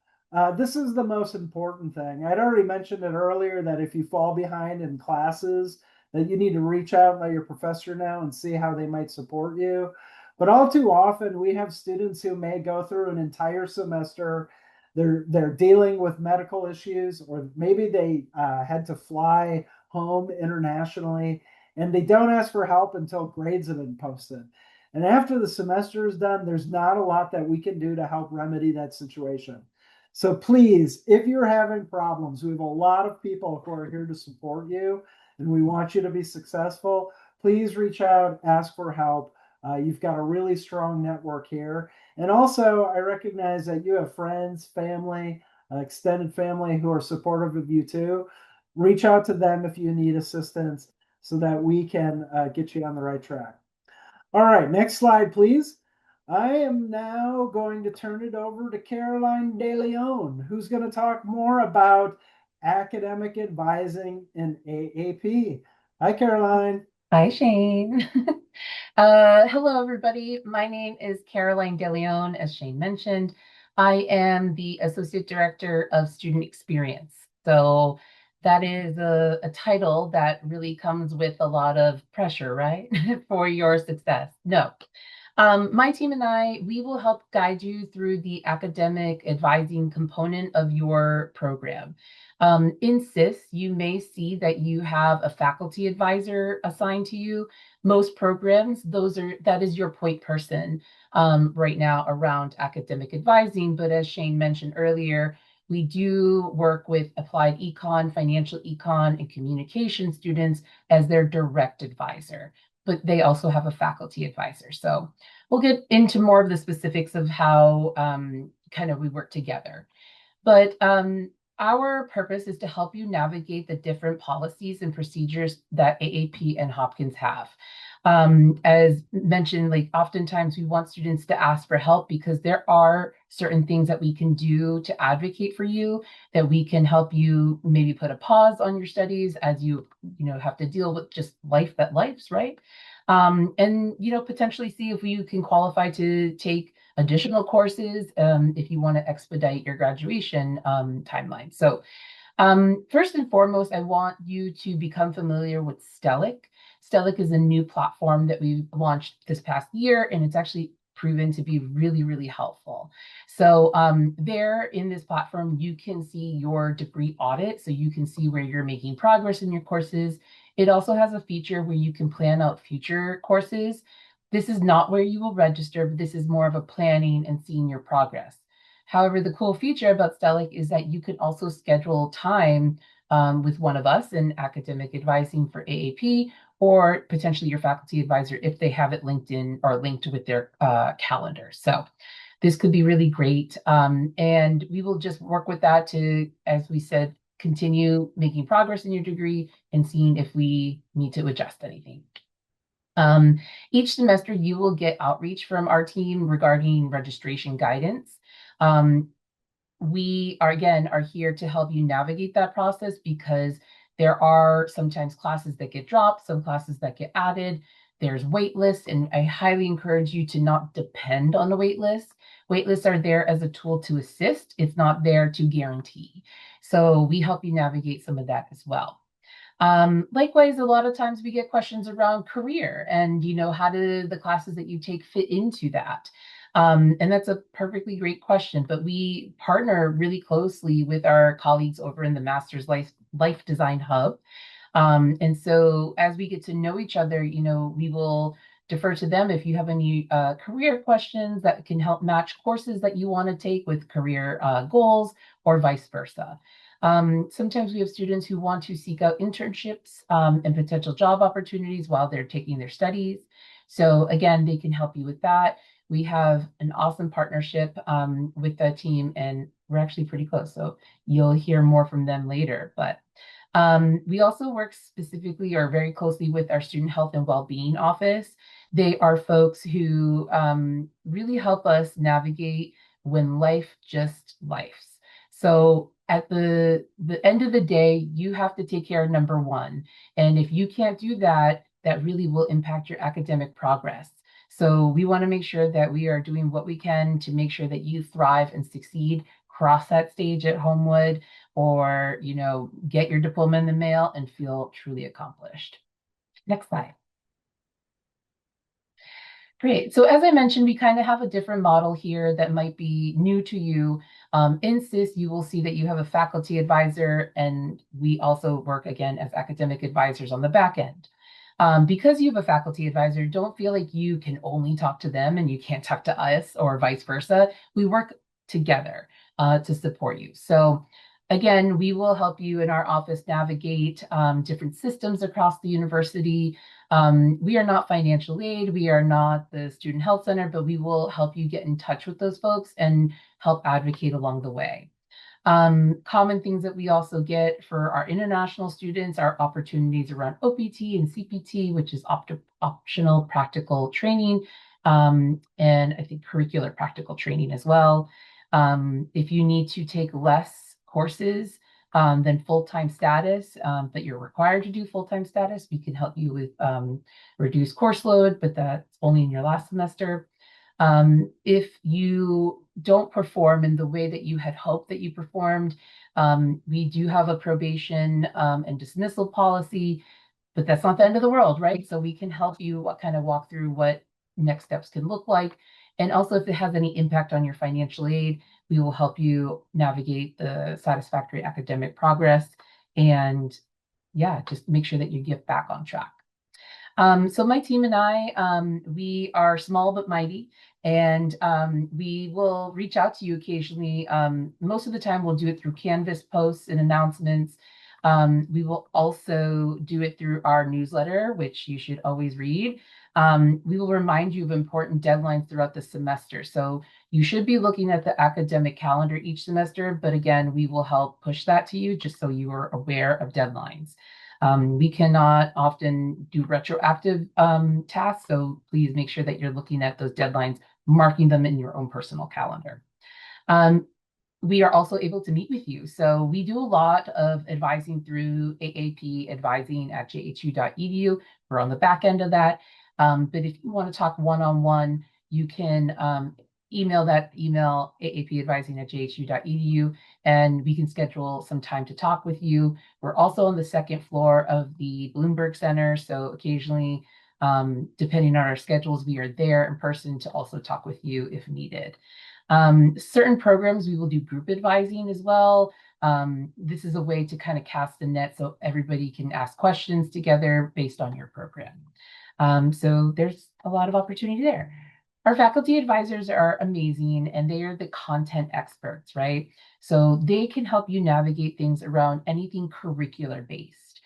B: This is the most important thing. I'd already mentioned it earlier that if you fall behind in classes, that you need to reach out and let your professor know and see how they might support you. But all too often, we have students who may go through an entire semester. They're dealing with medical issues, or maybe they had to fly home internationally, and they don't ask for help until grades have been posted. And after the semester is done, there's not a lot that we can do to help remedy that situation. So please, if you're having problems, we have a lot of people who are here to support you, and we want you to be successful. Please reach out, ask for help. You've got a really strong network here. And also, I recognize that you have friends, family, extended family who are supportive of you too. Reach out to them if you need assistance so that we can get you on the right track. All right, next slide, please. I am now going to turn it over to Caroline De Leon, who's going to talk more about academic advising in AAP. Hi, Caroline.
D: Hi, Shane. Hello, everybody. My name is Caroline DeLeon, as Shane mentioned. I am the Associate Director of Student Experience. So that is a title that really comes with a lot of pressure, right? For your success. No. My team and I, we will help guide you through the academic advising component of your program. In CIS, you may see that you have a faculty advisor assigned to you. Most programs, that is your point person right now around academic advising. But as Shane mentioned earlier, we do work with applied econ, financial econ, and communication students as their direct advisor, but they also have a faculty advisor. So we'll get into more of the specifics of how kind of we work together. But our purpose is to help you navigate the different policies and procedures that AAP and Hopkins have. As mentioned, like oftentimes we want students to ask for help because there are certain things that we can do to advocate for you, that we can help you maybe put a pause on your studies as you have to deal with just life that life's, right? And potentially see if you can qualify to take additional courses if you want to expedite your graduation timeline. So first and foremost, I want you to become familiar with Stellic. Stellic is a new platform that we launched this past year, and it's actually proven to be really, really helpful. So there in this platform, you can see your degree audit. So you can see where you're making progress in your courses. It also has a feature where you can plan out future courses. This is not where you will register, but this is more of a planning and seeing your progress. However, the cool feature about Stellic is that you can also schedule time with one of us in academic advising for AAP, or potentially your faculty advisor if they have it linked in or linked with their calendar. So this could be really great. And we will just work with that to, as we said, continue making progress in your degree and seeing if we need to adjust anything. Each semester, you will get outreach from our team regarding registration guidance. We are, again, are here to help you navigate that process because there are sometimes classes that get dropped, some classes that get added. There's wait lists, and I highly encourage you to not depend on the wait list. Wait lists are there as a tool to assist. It's not there to guarantee. So we help you navigate some of that as well. Likewise, a lot of times we get questions around career and, how do the classes that you take fit into that? And that's a perfectly great question, but we partner really closely with our colleagues over in the Master's Life Design Hub. And so as we get to know each other, we will defer to them if you have any career questions that can help match courses that you want to take with career goals or vice versa. Sometimes we have students who want to seek out internships and potential job opportunities while they're taking their studies. So again, they can help you with that. We have an awesome partnership with the team, and we're actually pretty close. So you'll hear more from them later. But we also work specifically or very closely with our Student Health and Wellbeing Office. They are folks who really help us navigate when life just lifes. So at the end of the day, you have to take care of number one. And if you can't do that, that really will impact your academic progress. So we want to make sure that we are doing what we can to make sure that you thrive and succeed, cross that stage at Homewood, or, get your diploma in the mail and feel truly accomplished. Next slide. Great. So as I mentioned, we kind of have a different model here that might be new to you. In SIS, you will see that you have a faculty advisor, and we also work again as academic advisors on the back end. Because you have a faculty advisor, don't feel like you can only talk to them and you can't talk to us or vice versa. We work together to support you. So again, we will help you in our office navigate different systems across the university. We are not financial aid. We are not the Student Health Center, but we will help you get in touch with those folks and help advocate along the way. Common things that we also get for our international students are opportunities around OPT and CPT, which is optional practical training, and I think curricular practical training as well. If you need to take less courses than full-time status, but you're required to do full-time status, we can help you with reduced course load, but that's only in your last semester. If you don't perform in the way that you had hoped that you performed, we do have a probation and dismissal policy, but that's not the end of the world, right? So we can help you kind of walk through what next steps can look like. And also if it has any impact on your financial aid, we will help you navigate the satisfactory academic progress and just make sure that you get back on track. So my team and I, we are small but mighty, and we will reach out to you occasionally. Most of the time, we'll do it through Canvas posts and announcements. We will also do it through our newsletter, which you should always read. We will remind you of important deadlines throughout the semester. So you should be looking at the academic calendar each semester, but again, we will help push that to you just so you are aware of deadlines. We cannot often do retroactive tasks, so please make sure that you're looking at those deadlines, marking them in your own personal calendar. We are also able to meet with you. So we do a lot of advising through AAP advising at jhu.edu. We're on the back end of that. But if you want to talk one-on-one, you can email aapadvising@jhu.edu, and we can schedule some time to talk with you. We're also on the second floor of the Bloomberg Center, so occasionally Depending on our schedules, we are there in person to also talk with you if needed. Certain programs, we will do group advising as well. This is a way to kind of cast the net so everybody can ask questions together based on your program. So there's a lot of opportunity there. Our faculty advisors are amazing and they are the content experts, right? So they can help you navigate things around anything curricular based.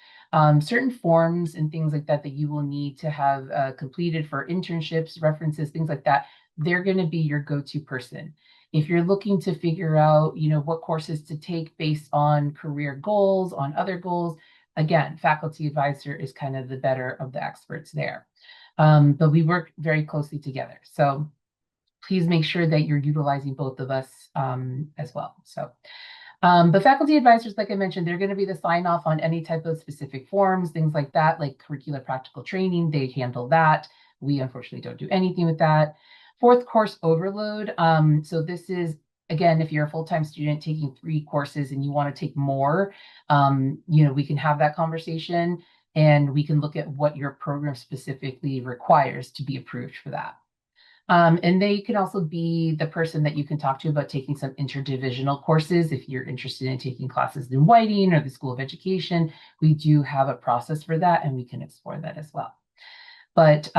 D: Certain forms and things like that that you will need to have completed for internships, references, things like that, they're going to be your go-to person. If you're looking to figure out, what courses to take based on career goals, on other goals, again, faculty advisor is kind of the better of the experts there. But we work very closely together. So please make sure that you're utilizing both of us as well. But faculty advisors, like I mentioned, they're going to be the sign off on any type of specific forms, things like that, like curricular practical training. They handle that. We unfortunately don't do anything with that. Fourth, course overload. So this is, again, if you're a full-time student taking 3 courses and you want to take more, we can have that conversation and we can look at what your program specifically requires to be approved for that. And they can also be the person that you can talk to about taking some interdivisional courses. If you're interested in taking classes in Whiting or the School of Education, we do have a process for that and we can explore that as well. But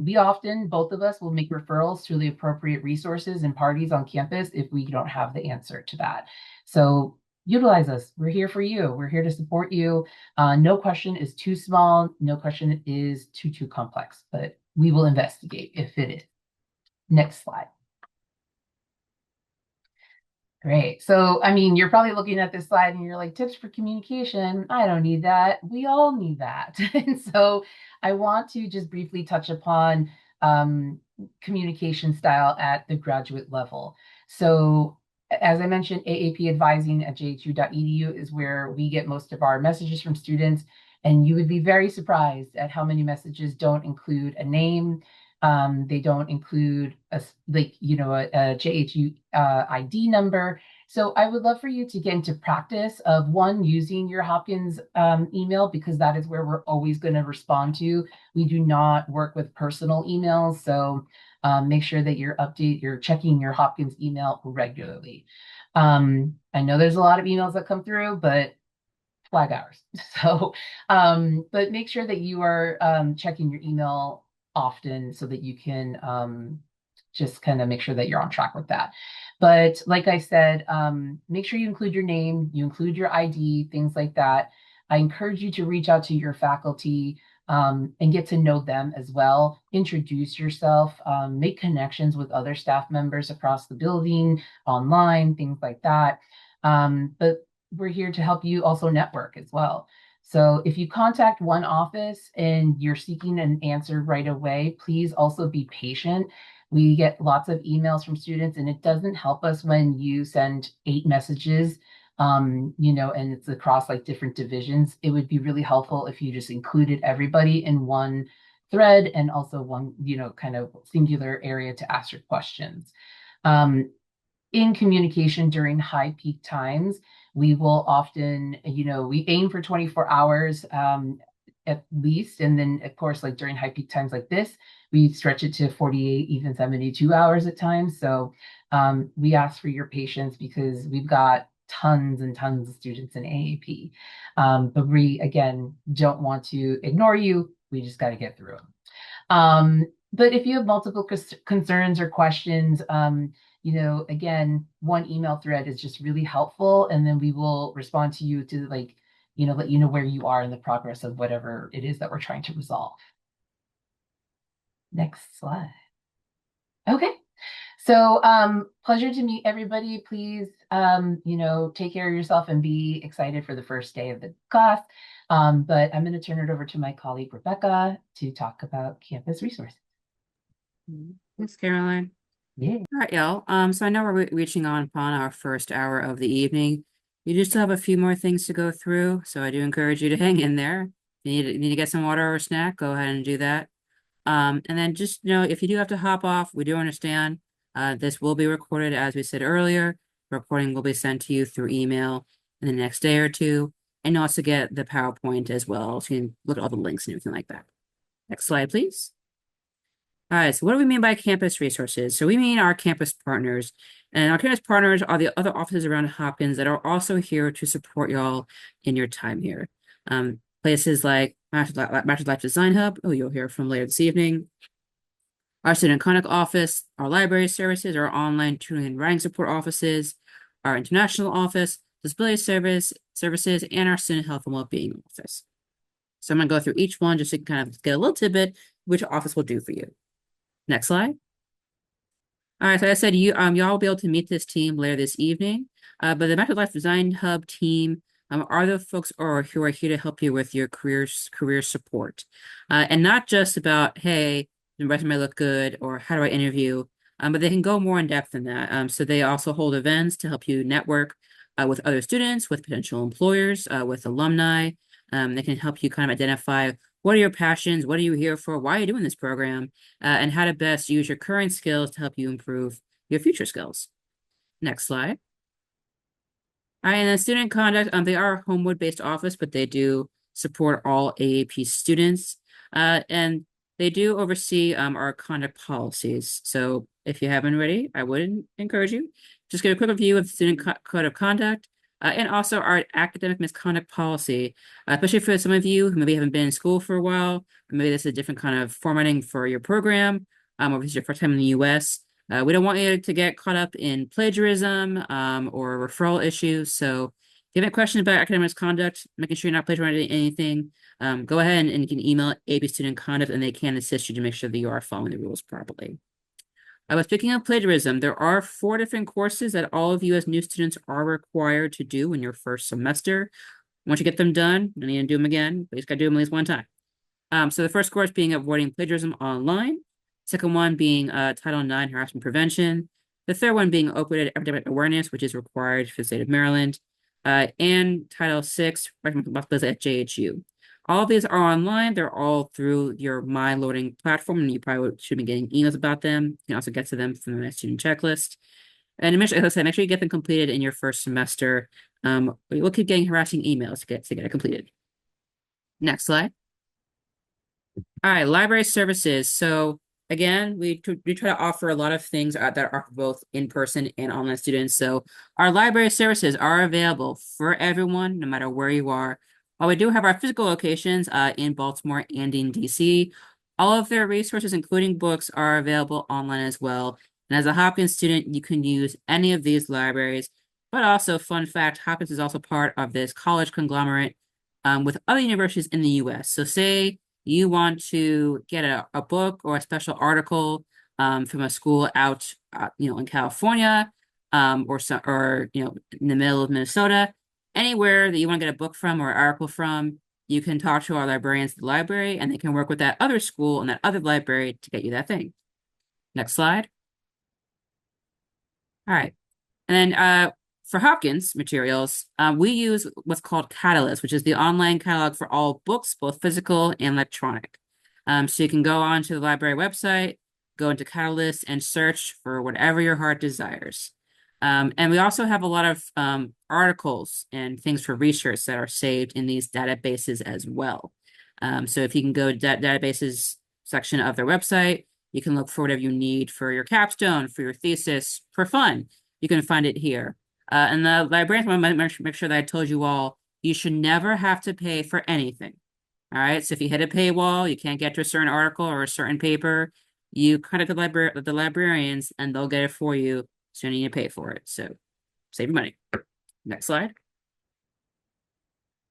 D: we often, both of us, will make referrals to the appropriate resources and parties on campus if we don't have the answer to that. So utilize us. We're here for you. We're here to support you. No question is too small. No question is too complex, but we will investigate if it is. Next slide. Great. So, you're probably looking at this slide and you're like, tips for communication. I don't need that. We all need that. And so I want to just briefly touch upon communication style at the graduate level. So as I mentioned, AAP advising at jhu.edu is where we get most of our messages from students. And you would be very surprised at how many messages don't include a name. They don't include a JHU ID number. So I would love for you to get into practice of using your Hopkins email, because that is where we're always going to respond to. We do not work with personal emails. So make sure that you're checking your Hopkins email regularly. I know there's a lot of emails that come through, but flag ours. So, but make sure that you are checking your email often so that you can just kind of make sure that you're on track with that. But like I said, make sure you include your name, you include your ID, things like that. I encourage you to reach out to your faculty and get to know them as well. Introduce yourself, make connections with other staff members across the building, online, things like that. But we're here to help you also network as well. So if you contact one office and you're seeking an answer right away, please also be patient. We get lots of emails from students and it doesn't help us when you send 8 messages, and it's across like different divisions. It would be really helpful if you just included everybody in one thread and also one, kind of singular area to ask your questions. In communication during high peak times, we will often, we aim for 24 hours at least. And then, of course, like during high peak times like this, we stretch it to 48, even 72 hours at times. So we ask for your patience because we've got tons and tons of students in AAP. But we, again, don't want to ignore you. We just got to get through them. But if you have multiple concerns or questions, again, one email thread is just really helpful. And then we will respond to you to let you know where you are in the progress of whatever it is that we're trying to resolve. Next slide. Okay. So pleasure to meet everybody. Please, take care of yourself and be excited for the first day of the class. But I'm going to turn it over to my colleague, Rebecca, to talk about campus resources.
C: Thanks, Caroline.
D: Yeah.
C: All right, y'all. So I know we're reaching on upon our first hour of the evening. You just have a few more things to go through, so I do encourage you to hang in there. If you need to get some water or a snack, go ahead and do that. And then just if you do have to hop off, we do understand. This will be recorded, as we said earlier. The recording will be sent to you through email in the next day or two, and you also get the PowerPoint as well, so you can look at all the links and everything like that. Next slide, please. All right, so what do we mean by campus resources? So we mean our campus partners. And our campus partners are the other offices around Hopkins that are also here to support y'all in your time here. Places like Master's Life Design Hub, who you'll hear from later this evening, our student conduct office, our library services, our online tutoring and writing support offices, our international office, disability services, and our student health and well-being office. So I'm going to go through each one just to kind of get a little tidbit which office will do for you. Next slide. All right, so as I said, y'all will be able to meet this team later this evening. But the Master Life Design Hub team are the folks who are here to help you with your career support. And not just about, hey, the resume look good, or how do I interview? But they can go more in depth than that. So they also hold events to help you network with other students, with potential employers, with alumni. They can help you kind of identify what are your passions, what are you here for, why are you doing this program, and how to best use your current skills to help you improve your future skills. Next slide. All right, and then student conduct, they are a Homewood-based office, but they do support all AAP students, and they do oversee our conduct policies. So if you haven't already, I would encourage you, just get a quick review of the student code of conduct, and also our academic misconduct policy, especially for some of you who maybe haven't been in school for a while, or maybe this is a different kind of formatting for your program, or this is your first time in the US. We don't want you to get caught up in plagiarism or referral issues. So if you have any questions about academic misconduct, making sure you're not plagiarizing anything, go ahead and you can email AP Student Conduct and they can assist you to make sure that you are following the rules properly. But speaking of plagiarism, there are 4 different courses that all of you as new students are required to do in your first semester. Once you get them done, you don't need to do them again, but you just got to do them at least one time. So the first course being avoiding plagiarism online. Second one being Title IX harassment prevention. The third one being opioid epidemic awareness, which is required for the state of Maryland. And Title VI, responsibilities at JHU. All of these are online. They're all through your My Learning platform, and you probably should be getting emails about them. You can also get to them from the student checklist. And as I said, make sure you get them completed in your first semester. We'll keep getting harassing emails to get it completed. Next slide. All right, library services. So again, we try to offer a lot of things that are for both in-person and online students. So our library services are available for everyone, no matter where you are. While we do have our physical locations in Baltimore and in DC, all of their resources, including books, are available online as well. And as a Hopkins student, you can use any of these libraries. But also, fun fact, Hopkins is also part of this college conglomerate with other universities in the US. So say you want to get a book or a special article from a school out in California or in the middle of Minnesota, anywhere that you want to get a book from or an article from, you can talk to our librarians at the library and they can work with that other school and that other library to get you that thing. Next slide. All right. And then for Hopkins materials, we use what's called Catalyst, which is the online catalog for all books, both physical and electronic. So you can go onto the library website, go into Catalyst, and search for whatever your heart desires. And we also have a lot of articles and things for research that are saved in these databases as well. So if you can go to that databases section of their website, you can look for whatever you need for your capstone, for your thesis, for fun. You can find it here. And the librarians want to make sure that I told you all, you should never have to pay for anything. All right. So if you hit a paywall, you can't get to a certain article or a certain paper, you contact the librarians and they'll get it for you. So you need to pay for it. So save your money. Next slide.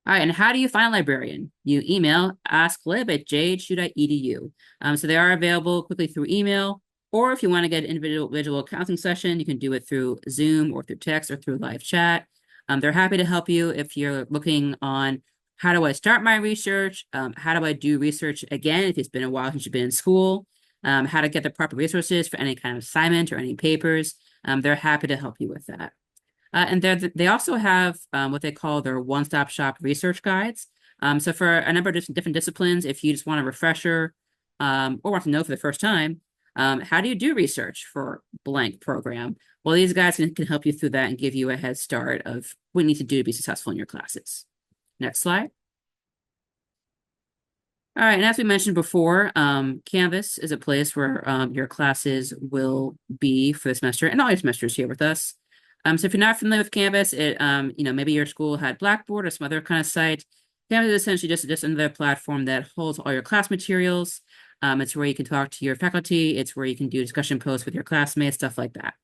C: All right, and how do you find a librarian? You email asklib@jhu.edu. So they are available quickly through email, or if you want to get an individual counseling session, you can do it through Zoom or through text or through live chat. They're happy to help you if you're looking on how do I start my research, how do I do research again if it's been a while since you've been in school, how to get the proper resources for any kind of assignment or any papers. They're happy to help you with that. And they also have what they call their one-stop shop research guides. So for a number of different disciplines, if you just want a refresher or want to know for the first time, how do you do research for blank program? Well, these guys can help you through that and give you a head start of what you need to do to be successful in your classes. Next slide. All right, and as we mentioned before, Canvas is a place where your classes will be for the semester, and all your semesters here with us. So if you're not familiar with Canvas, maybe your school had Blackboard or some other kind of site. Canvas is essentially just another platform that holds all your class materials. It's where you can talk to your faculty. It's where you can do discussion posts with your classmates, stuff like that.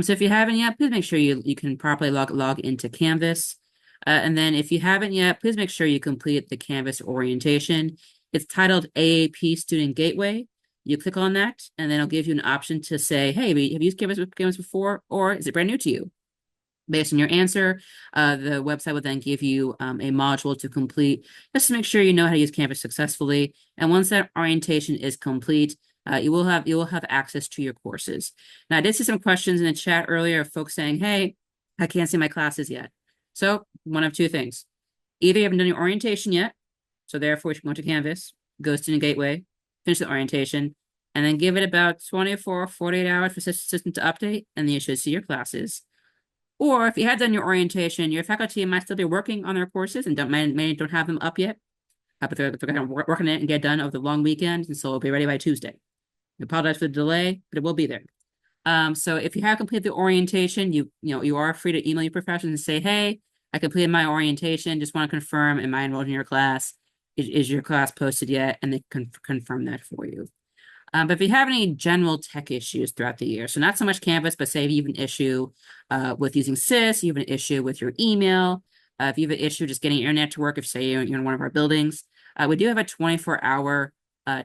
C: So if you haven't yet, please make sure you can properly log into Canvas. And then if you haven't yet, please make sure you complete the Canvas orientation. It's titled AAP Student Gateway. You click on that, and then it'll give you an option to say, hey, have you used Canvas before, or is it brand new to you? Based on your answer, the website will then give you a module to complete just to make sure you know how to use Canvas successfully. And once that orientation is complete, you will have access to your courses. Now, I did see some questions in the chat earlier of folks saying, hey, I can't see my classes yet. So one of two things. Either you haven't done your orientation yet, so therefore you should go to Canvas, go Student Gateway, finish the orientation, and then give it about 24, 48 hours for system to update, and then you should see your classes. Or if you had done your orientation, your faculty might still be working on their courses and don't have them up yet. But they're going to work on it and get done over the long weekend, and so it'll be ready by Tuesday. I apologize for the delay, but it will be there. So if you have completed the orientation, you are free to email your professors and say, hey, I completed my orientation. Just want to confirm, am I enrolled in your class? Is your class posted yet? And they can confirm that for you. But if you have any general tech issues throughout the year, so not so much Canvas, but say if you have an issue with using SIS, you have an issue with your email, if you have an issue just getting your internet to work, if say you're in one of our buildings, we do have a 24-hour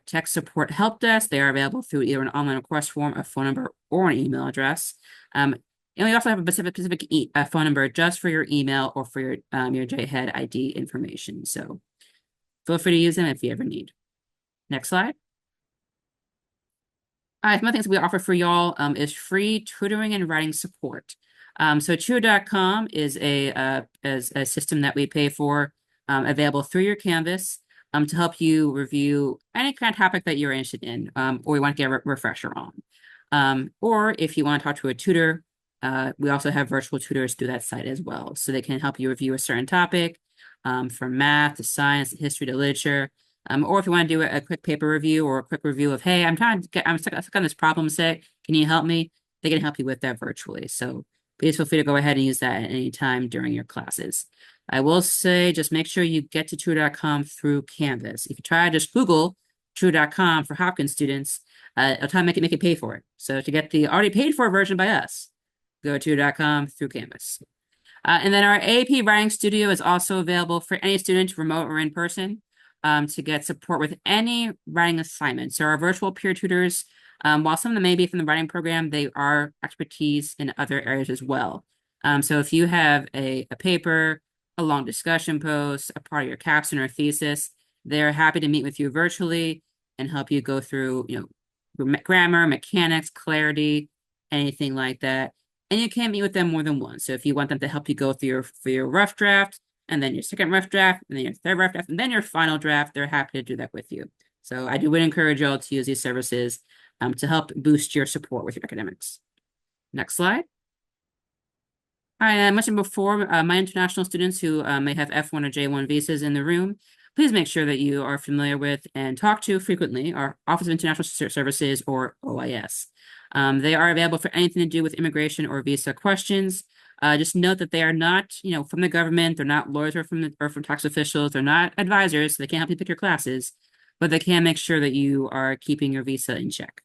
C: tech support help desk. They are available through either an online request form, a phone number, or an email address. And we also have a specific phone number just for your email or for your JHEAD ID information. So feel free to use them if you ever need. Next slide. Some of the things we offer for y'all is free tutoring and writing support. So tutor.com is a system that we pay for, available through your Canvas, to help you review any kind of topic that you're interested in, or you want to get a refresher on. Or if you want to talk to a tutor, we also have virtual tutors through that site as well. So they can help you review a certain topic, from math to science, to history to literature. Or if you want to do a quick paper review or a quick review of, hey, I'm stuck on this problem set. Can you help me? They can help you with that virtually. So please feel free to go ahead and use that at any time during your classes. I will say, just make sure you get to True.com through Canvas. If you try to just Google True.com for Hopkins students, it'll try to make it pay for it. So to get the already paid for version by us, go to True.com through Canvas. And then our AAP Writing Studio is also available for any student, remote or in person, to get support with any writing assignments. So our virtual peer tutors, while some of them may be from the writing program, they are expertise in other areas as well. So if you have a paper, a long discussion post, a part of your capstone or thesis, they're happy to meet with you virtually and help you go through, grammar, mechanics, clarity, anything like that. And you can meet with them more than once. So if you want them to help you go through your rough draft, and then your second rough draft, and then your third rough draft, and then your final draft, they're happy to do that with you. So I would encourage y'all to use these services to help boost your support with your academics. Next slide. I mentioned before, my international students who may have F1 or J1 visas in the room, please make sure that you are familiar with and talk to frequently our Office of International Services, or OIS. They are available for anything to do with immigration or visa questions. Just note that they are not, from the government. They're not lawyers or from tax officials. They're not advisors, so they can't help you pick your classes, but they can make sure that you are keeping your visa in check.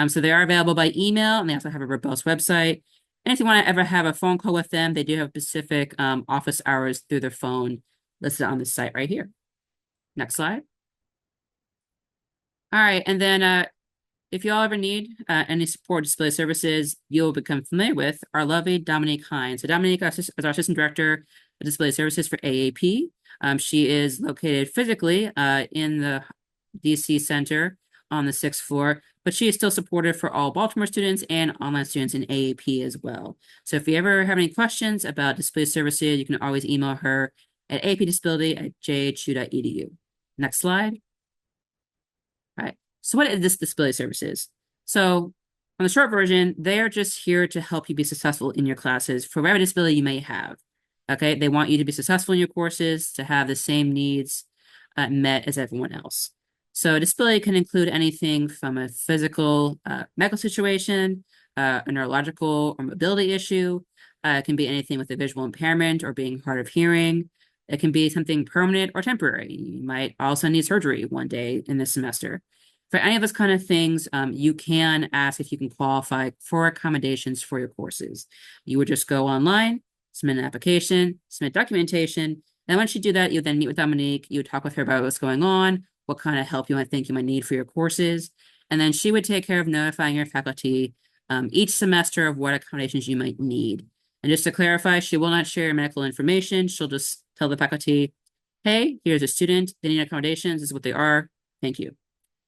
C: So they are available by email, and they also have a robust website. And if you want to ever have a phone call with them, they do have specific office hours through their phone listed on the site right here. Next slide. All right, and then if you all ever need any support display services, you'll become familiar with our lovely Dominique Hines. So Dominique is our Assistant Director of Display Services for AAP. She is located physically in the DC Center on the 6th floor, but she is still supportive for all Baltimore students and online students in AAP as well. So if you ever have any questions about display services, you can always email her at apdisability@jhu.edu. Next slide. All right. So what is this display services? So on the short version, they are just here to help you be successful in your classes for whatever disability you may have. Okay, they want you to be successful in your courses, to have the same needs met as everyone else. So a disability can include anything from a physical, medical situation, a neurological or mobility issue. It can be anything with a visual impairment or being hard of hearing. It can be something permanent or temporary. You might also need surgery one day in this semester. For any of those kind of things, you can ask if you can qualify for accommodations for your courses. You would just go online, submit an application, submit documentation, and once you do that, you then meet with Dominique. You talk with her about what's going on, what kind of help you might think you might need for your courses, and then she would take care of notifying your faculty each semester of what accommodations you might need. And just to clarify, she will not share medical information. She'll just tell the faculty, hey, here's a student. They need accommodations. This is what they are. Thank you.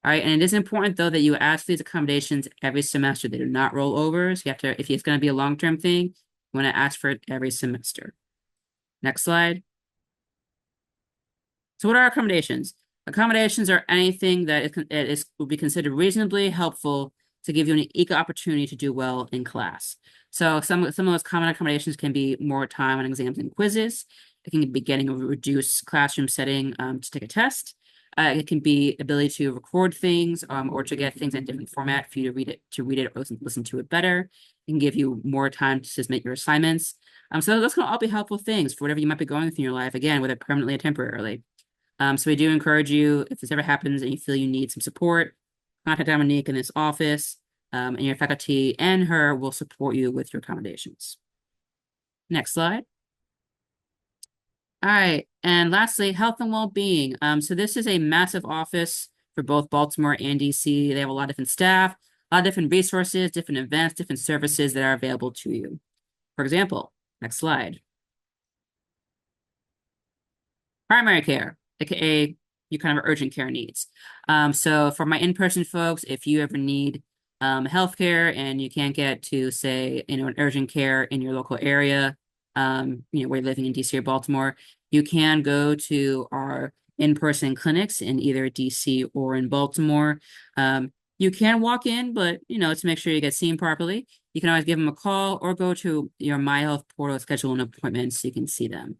C: All right. And it is important, though, that you ask for these accommodations every semester. They do not roll over. So you have to, if it's going to be a long-term thing, you want to ask for it every semester. Next slide. So what are accommodations? Accommodations are anything that will be considered reasonably helpful to give you an equal opportunity to do well in class. So some of those common accommodations can be more time on exams and quizzes. It can be getting a reduced classroom setting to take a test. It can be ability to record things or to get things in a different format for you to read it or listen to it better. It can give you more time to submit your assignments. So those can all be helpful things for whatever you might be going through in your life, again, whether permanently or temporarily. So we do encourage you, if this ever happens and you feel you need some support, contact Dominique in this office, and your faculty and her will support you with your accommodations. Next slide. All right, and lastly, health and well-being. So this is a massive office for both Baltimore and DC. They have a lot of different staff, a lot of different resources, different events, different services that are available to you. For example, next slide. Primary care, aka you kind of urgent care needs. So for my in-person folks, if you ever need healthcare and you can't get to, say, an urgent care in your local area, where you're living in DC or Baltimore, you can go to our in-person clinics in either DC or in Baltimore. You can walk in, but to make sure you get seen properly, you can always give them a call or go to your My Health portal, schedule an appointment so you can see them.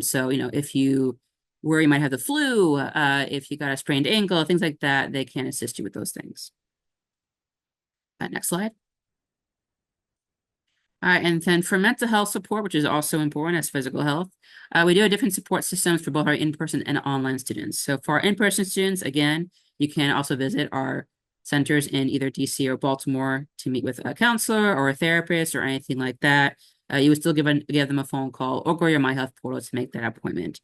C: So if you worry you might have the flu, if you got a sprained ankle, things like that, they can assist you with those things. Next slide. And then for mental health support, which is also important as physical health, we do have different support systems for both our in-person and online students. So for our in-person students, again, you can also visit our centers in either DC or Baltimore to meet with a counselor or a therapist or anything like that. You would still give them a phone call or go to your My Health portal to make that appointment.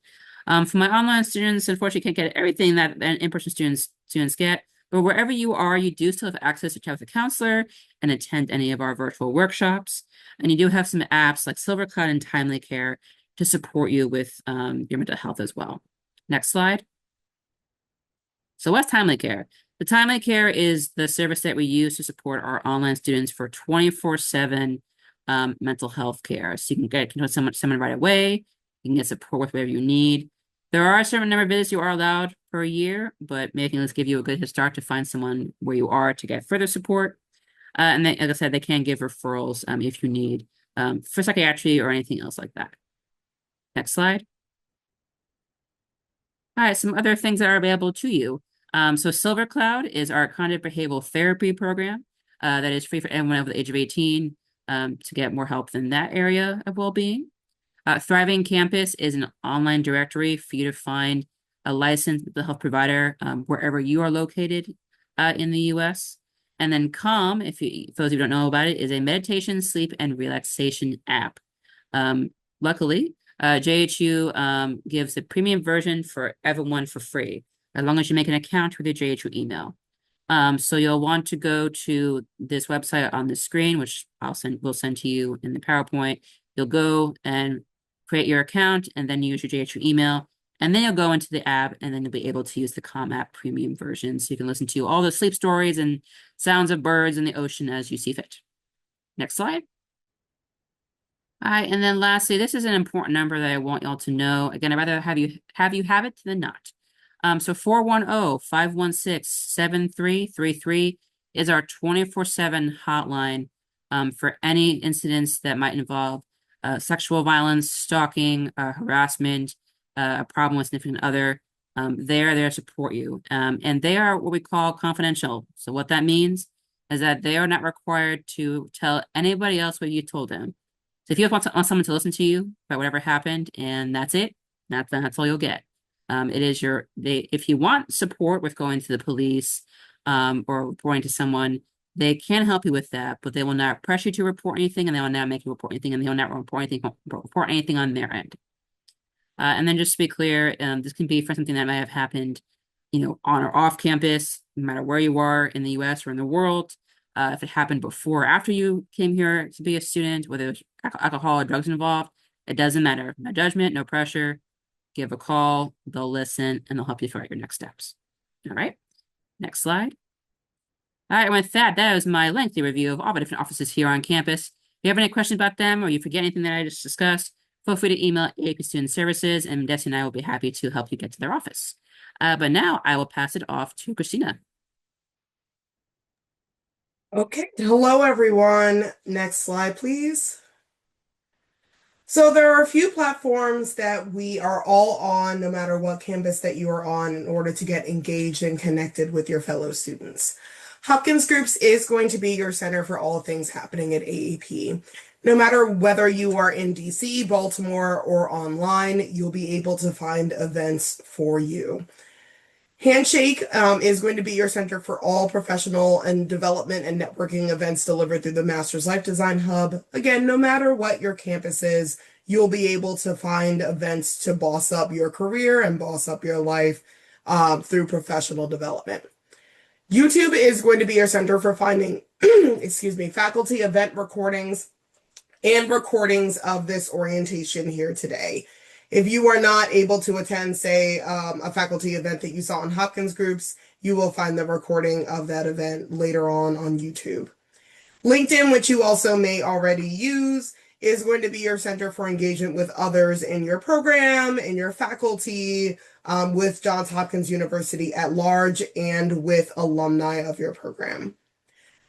C: For my online students, unfortunately, can't get everything that in-person students get, but wherever you are, you do still have access to chat with a counselor and attend any of our virtual workshops. And you do have some apps like SilverCloud and Timely Care to support you with your mental health as well. Next slide. So what's Timely Care? The Timely Care is the service that we use to support our online students for 24/7 mental health care. So you can get someone right away. You can get support with whatever you need. There are a certain number of visits you are allowed per year, but making this give you a good head start to find someone where you are to get further support. And then, like I said, they can give referrals if you need for psychiatry or anything else like that. Next slide. All right, some other things that are available to you. So SilverCloud is our cognitive behavioral therapy program that is free for anyone over the age of 18 to get more help in that area of well-being. Thriving Campus is an online directory for you to find a licensed mental health provider wherever you are located in the U.S. And then Calm, for those who don't know about it, is a meditation, sleep, and relaxation app. Luckily, JHU gives a premium version for everyone for free, as long as you make an account with your JHU email. So you'll want to go to this website on the screen, which we'll send to you in the PowerPoint. You'll go and create your account and then use your JHU email. And then you'll go into the app and then you'll be able to use the Calm app premium version. So you can listen to all the sleep stories and sounds of birds in the ocean as you see fit. Next slide. All right, and then lastly, this is an important number that I want y'all to know. Again, I'd rather have you have it than not. So 410-516-7333 is our 24/7 hotline for any incidents that might involve sexual violence, stalking, harassment, a problem with significant other. They're there to support you. And they are what we call confidential. So what that means is that they are not required to tell anybody else what you told them. So if you want someone to listen to you about whatever happened, and that's it, that's all you'll get. It is if you want support with going to the police, or reporting to someone, they can help you with that, but they will not pressure you to report anything, and they will not make you report anything, and they will not report anything on their end. And then just to be clear, this can be for something that might have happened, on or off campus, no matter where you are in the US or in the world. If it happened before or after you came here to be a student, whether there's alcohol or drugs involved, it doesn't matter. No judgment, no pressure. Give a call, they'll listen, and they'll help you figure out your next steps. All right, next slide. All right, with that, that was my lengthy review of all the different offices here on campus. If you have any questions about them or you forget anything that I just discussed, feel free to email AAP Student Services, and Destiny and I will be happy to help you get to their office. But now I will pass it off to Christina.
E: Okay, hello everyone. Next slide, please. So there are a few platforms that we are all on, no matter what campus that you are on, in order to get engaged and connected with your fellow students. Hopkins Groups is going to be your center for all things happening at AAP. No matter whether you are in DC, Baltimore, or online, you'll be able to find events for you. Handshake is going to be your center for all professional and development and networking events delivered through the Masters Life Design Hub. Again, no matter what your campus is, you'll be able to find events to boss up your career and boss up your life through professional development. YouTube is going to be your center for finding, faculty event recordings and recordings of this orientation here today. If you are not able to attend, say, a faculty event that you saw in Hopkins Groups, you will find the recording of that event later on YouTube. LinkedIn, which you also may already use, is going to be your center for engagement with others in your program, in your faculty, with Johns Hopkins University at large, and with alumni of your program.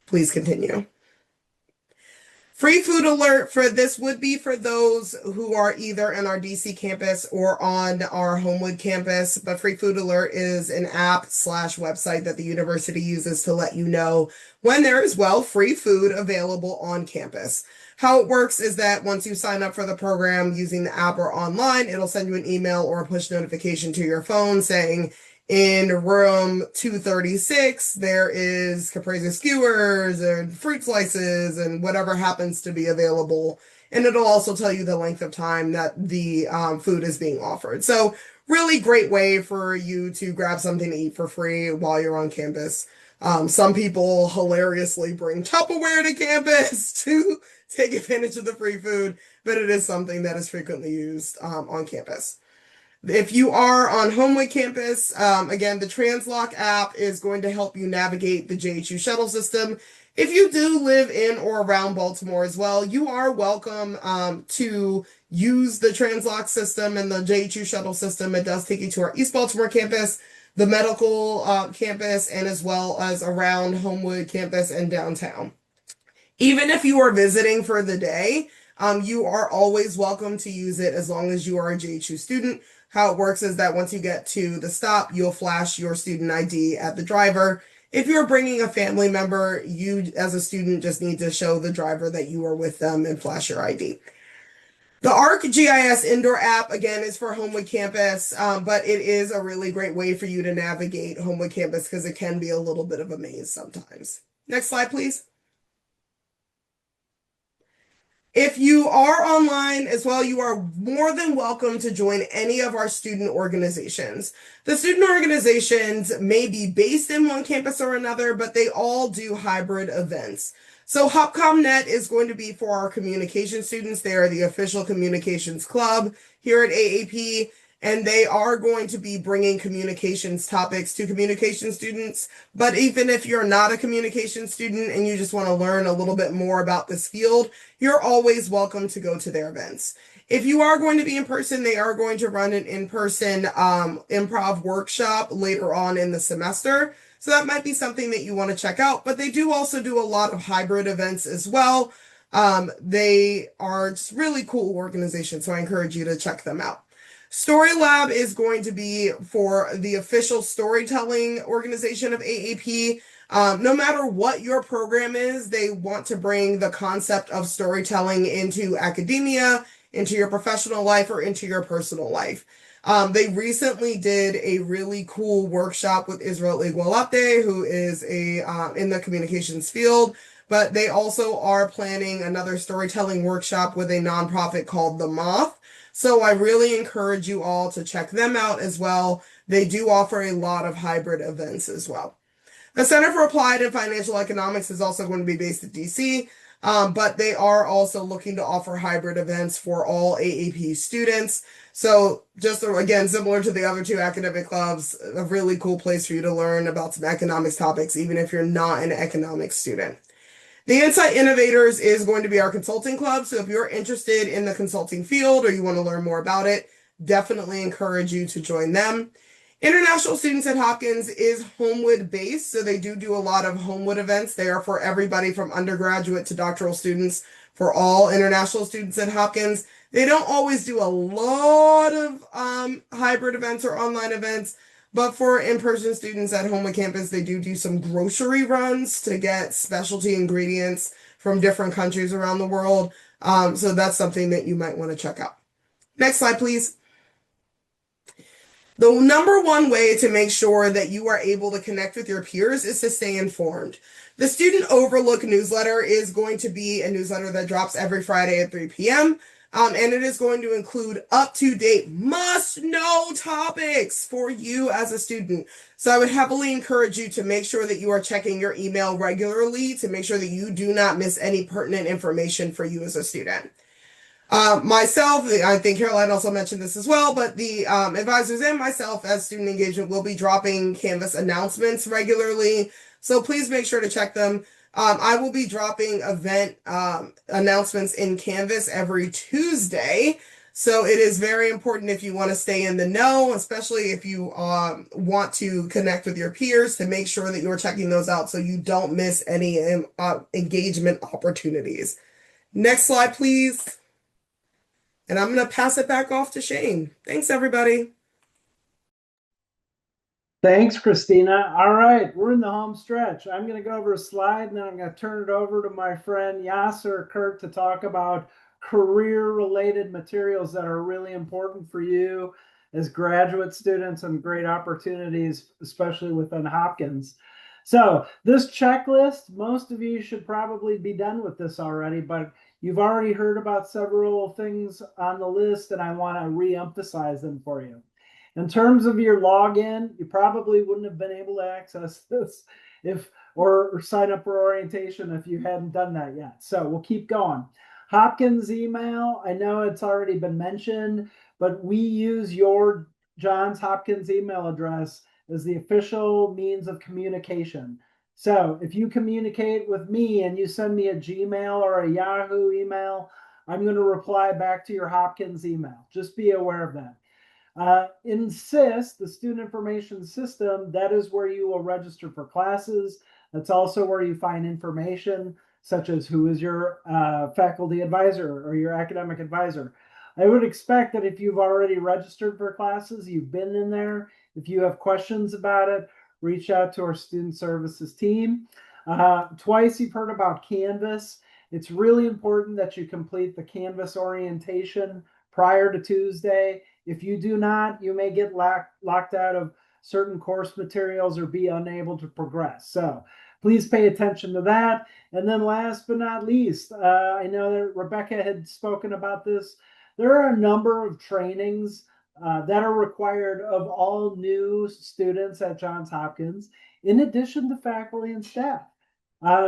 E: Please continue. Free food alert for this would be for those who are either in our DC campus or on our Homewood campus, but Free Food Alert is an app/website that the university uses to let you know when there is, free food available on campus. How it works is that once you sign up for the program using the app or online, it'll send you an email or a push notification to your phone saying, in room 236, there is caprese skewers and fruit slices and whatever happens to be available. And it'll also tell you the length of time that the food is being offered. So really great way for you to grab something to eat for free while you're on campus. Some people hilariously bring Tupperware to campus to take advantage of the free food, but it is something that is frequently used on campus. If you are on Homewood campus, again, the Translock app is going to help you navigate the JHU shuttle system. If you do live in or around Baltimore as well, you are welcome to use the Translock system and the JHU shuttle system. It does take you to our East Baltimore campus, the medical campus, and as well as around Homewood campus and downtown. Even if you are visiting for the day, you are always welcome to use it as long as you are a JHU student. How it works is that once you get to the stop, you'll flash your student ID at the driver. If you're bringing a family member, you as a student just need to show the driver that you are with them and flash your ID. The ArcGIS indoor app, again, is for Homewood campus, but it is a really great way for you to navigate Homewood campus because it can be a little bit of a maze sometimes. Next slide, please. If you are online as well, you are more than welcome to join any of our student organizations. The student organizations may be based in one campus or another, but they all do hybrid events. So HopComNet is going to be for our communication students. They are the official communications club here at AAP. And they are going to be bringing communications topics to communication students. But even if you're not a communication student and you just want to learn a little bit more about this field, you're always welcome to go to their events. If you are going to be in person, they are going to run an in-person improv workshop later on in the semester. So that might be something that you want to check out. But they do also do a lot of hybrid events as well. They are just really cool organizations, so I encourage you to check them out. Story Lab is going to be for the official storytelling organization of AAP. No matter what your program is, they want to bring the concept of storytelling into academia, into your professional life, or into your personal life. They recently did a really cool workshop with Israel Igualate, who is in the communications field, but they also are planning another storytelling workshop with a nonprofit called The Moth. So I really encourage you all to check them out as well. They do offer a lot of hybrid events as well. The Center for Applied and Financial Economics is also going to be based in DC, but they are also looking to offer hybrid events for all AAP students. So just again, similar to the other two academic clubs, a really cool place for you to learn about some economics topics, even if you're not an economics student. The Insight Innovators is going to be our consulting club. So if you're interested in the consulting field or you want to learn more about it, definitely encourage you to join them. International Students at Hopkins is Homewood based, so they do a lot of Homewood events. They are for everybody from undergraduate to doctoral students for all international students at Hopkins. They don't always do a lot of hybrid events or online events, but for in-person students at Homewood campus, they do some grocery runs to get specialty ingredients from different countries around the world. So that's something that you might want to check out. Next slide, please. The number one way to make sure that you are able to connect with your peers is to stay informed. The Student Overlook newsletter is going to be a newsletter that drops every Friday at 3 p.m. And it is going to include up-to-date, must-know topics for you as a student. So I would heavily encourage you to make sure that you are checking your email regularly to make sure that you do not miss any pertinent information for you as a student. Myself, I think Caroline also mentioned this as well, but the advisors and myself as student engagement will be dropping Canvas announcements regularly. So please make sure to check them. I will be dropping event announcements in Canvas every Tuesday. So it is very important if you want to stay in the know, especially if you want to connect with your peers, to make sure that you're checking those out so you don't miss any engagement opportunities. Next slide, please. And I'm going to pass it back off to Shane. Thanks, everybody.
B: Thanks, Christina. All right, we're in the home stretch. I'm going to go over a slide, and then I'm going to turn it over to my friend Yasser Kurt to talk about career-related materials that are really important for you as graduate students and great opportunities, especially within Hopkins. So this checklist, most of you should probably be done with this already, but you've already heard about several things on the list, and I want to re-emphasize them for you. In terms of your login, you probably wouldn't have been able to access this or sign up for orientation if you hadn't done that yet. So we'll keep going. Hopkins email, I know it's already been mentioned, but we use your Johns Hopkins email address as the official means of communication. So if you communicate with me and you send me a Gmail or a Yahoo email, I'm going to reply back to your Hopkins email. Just be aware of that. Insist, the student information system, that is where you will register for classes. That's also where you find information such as who is your faculty advisor or your academic advisor. I would expect that if you've already registered for classes, you've been in there. If you have questions about it, reach out to our student services team. Twice you've heard about Canvas. It's really important that you complete the Canvas orientation prior to Tuesday. If you do not, you may get locked out of certain course materials or be unable to progress. So please pay attention to that. And then last but not least, I know that Rebecca had spoken about this. There are a number of trainings that are required of all new students at Johns Hopkins, in addition to faculty and staff.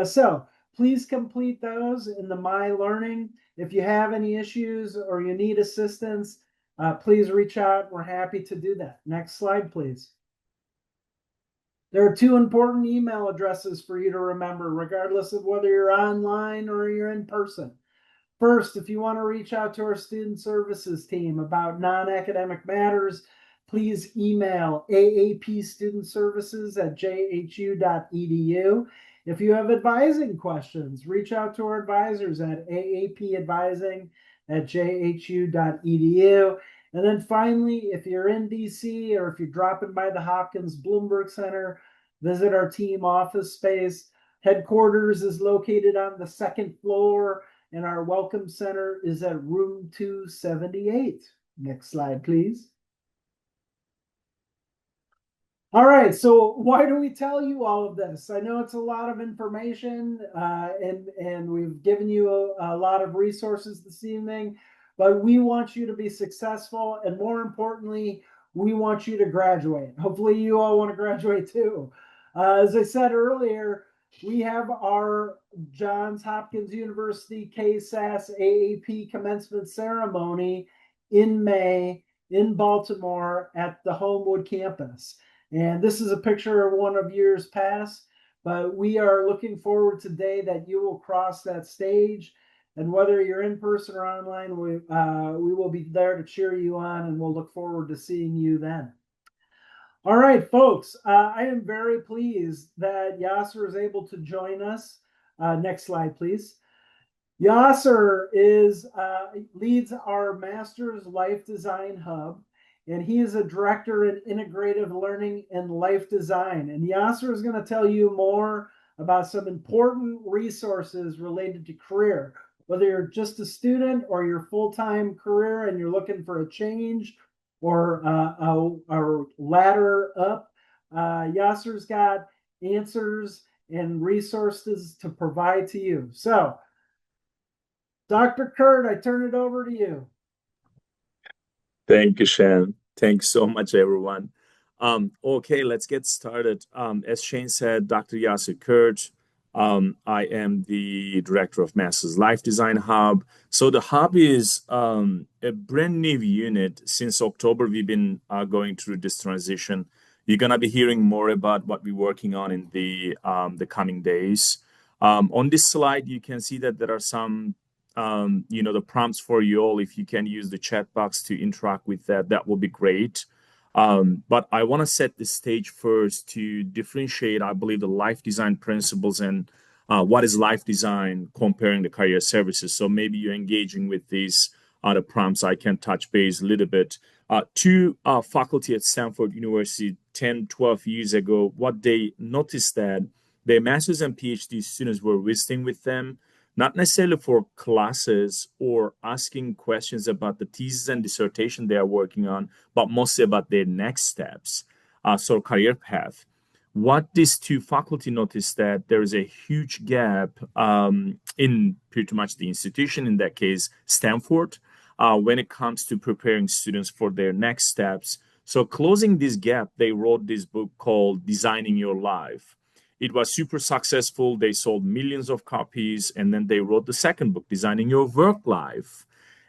B: So please complete those in the My Learning. If you have any issues or you need assistance, please reach out. We're happy to do that. Next slide, please. There are two important email addresses for you to remember, regardless of whether you're online or you're in person. First, if you want to reach out to our student services team about non-academic matters, please email aapstudentservices@jhu.edu. If you have advising questions, reach out to our advisors at aapadvising@jhu.edu. And then finally, if you're in DC or if you're dropping by the Hopkins Bloomberg Center, visit our team office space. Headquarters is located on the second floor, and our welcome center is at room 278. Next slide, please. All right, so why do we tell you all of this? I know it's a lot of information, and we've given you a lot of resources this evening, but we want you to be successful, and more importantly, we want you to graduate. Hopefully, you all want to graduate too. As I said earlier, we have our Johns Hopkins University KSAS AAP commencement ceremony in May in Baltimore at the Homewood campus. And this is a picture of one of years past, but we are looking forward today that you will cross that stage. And whether you're in person or online, we will be there to cheer you on, and we'll look forward to seeing you then. All right, folks, I am very pleased that Yasser is able to join us. Next slide, please. Yasser leads our Master's Life Design Hub, and he is a director in integrative learning and life design. And Yasser is going to tell you more about some important resources related to career, whether you're just a student or your full-time career and you're looking for a change or a ladder up. Yasser's got answers and resources to provide to you. So, Dr. Kurt, I turn it over to you.
F: Thank you, Shane. Thanks so much, everyone. Okay, let's get started. As Shane said, Dr. Yasser Kurt. I am the director of Master's Life Design Hub. So the hub is a brand new unit. Since October, we've been going through this transition. You're gonna be hearing more about what we're working on in the coming days. On this slide, you can see that there are some the prompts for you all. If you can use the chat box to interact with that, that will be great. But I want to set the stage first to differentiate, I believe, the life design principles and what is life design comparing the career services. So maybe you're engaging with these other prompts. I can touch base a little bit. Two faculty at Stanford University 10, 12 years ago, what they noticed that their master's and PhD students were visiting with them, not necessarily for classes or asking questions about the thesis and dissertation they are working on, but mostly about their next steps, so career path. What these two faculty noticed that there is a huge gap in pretty much the institution, in that case, Stanford, when it comes to preparing students for their next steps. So closing this gap, they wrote this book called Designing Your Life. It was super successful. They sold millions of copies. And then they wrote the second book, Designing Your Work Life.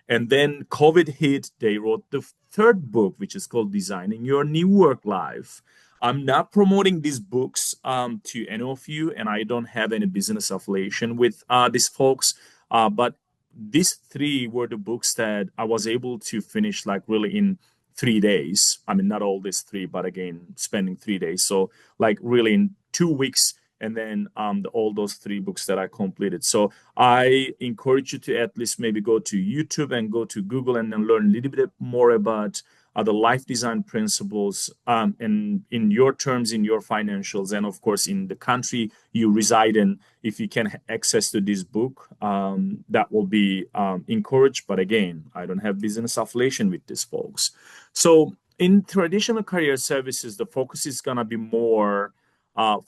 F: And then COVID hit. They wrote the third book, which is called Designing Your New Work Life. I'm not promoting these books to any of you, and I don't have any business affiliation with these folks. But these three were the books that I was able to finish like really in 3 days. I mean, not all these three, but again, spending 3 days. So like really in 2 weeks, and then all those three books that I completed. So I encourage you to at least maybe go to YouTube and go to Google and then learn a little bit more about the life design principles and in your terms, in your financials, and of course in the country you reside in. If you can access to this book, that will be encouraged. But again, I don't have business affiliation with these folks. So in traditional career services, the focus is gonna be more the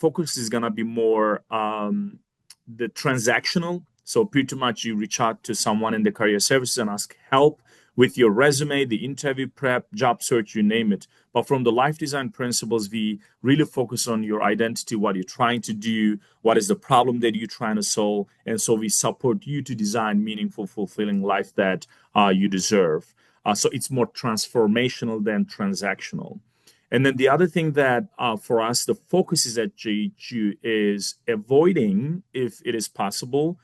F: transactional. So pretty much you reach out to someone in the career services and ask help with your resume, the interview prep, job search, you name it. But from the life design principles, we really focus on your identity, what you're trying to do, what is the problem that you're trying to solve. And so we support you to design meaningful, fulfilling life that you deserve. So it's more transformational than transactional. And then the other thing that for us, the focus is at JHU is avoiding, if it is possible,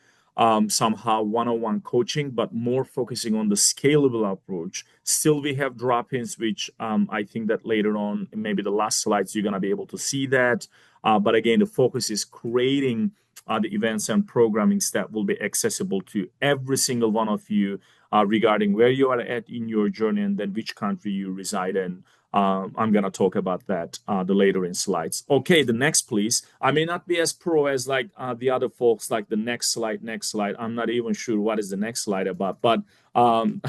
F: somehow one-on-one coaching, but more focusing on the scalable approach. Still, we have drop-ins, which I think that later on, maybe the last slides, you're going to be able to see that. But again, the focus is creating the events and programmings that will be accessible to every single one of you regarding where you are at in your journey and then which country you reside in. I'm going to talk about that the later in slides. Okay, the next, please. I may not be as pro as like the other folks, like the next slide, next slide. I'm not even sure what is the next slide about, but um,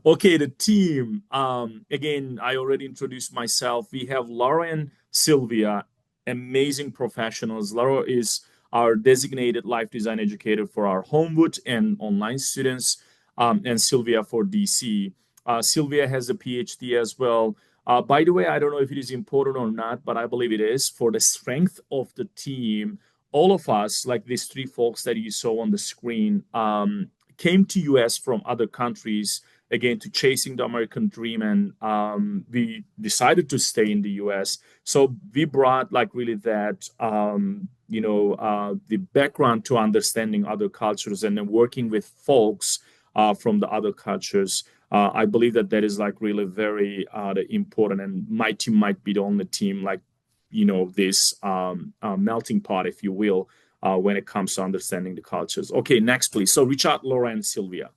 F: okay, the team. Again, I already introduced myself. We have Laura and Sylvia, amazing professionals. Laura is our designated life design educator for our Homewood and online students, and Sylvia for DC. Sylvia has a PhD as well. By the way, I don't know if it is important or not, but I believe it is for the strength of the team. All of us, like these three folks that you saw on the screen, came to US from other countries again to chasing the American dream, and we decided to stay in the US. So we brought like really that the background to understanding other cultures and then working with folks from the other cultures. I believe that that is like really very important, and my team might be the only team like this melting pot, if you will, when it comes to understanding the cultures. Okay, next, please. So Richard, Laura, and Sylvia.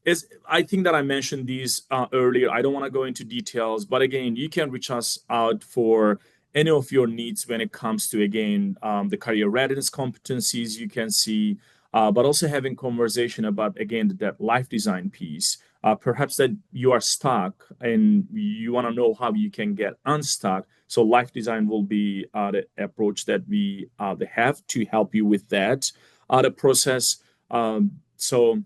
F: Is I think that I mentioned these earlier. I don't want to go into details, but again, you can reach us out for any of your needs when it comes to again the career readiness competencies you can see, but also having conversation about again that life design piece. Perhaps that you are stuck and you want to know how you can get unstuck. So life design will be the approach that we have to help you with that the process. So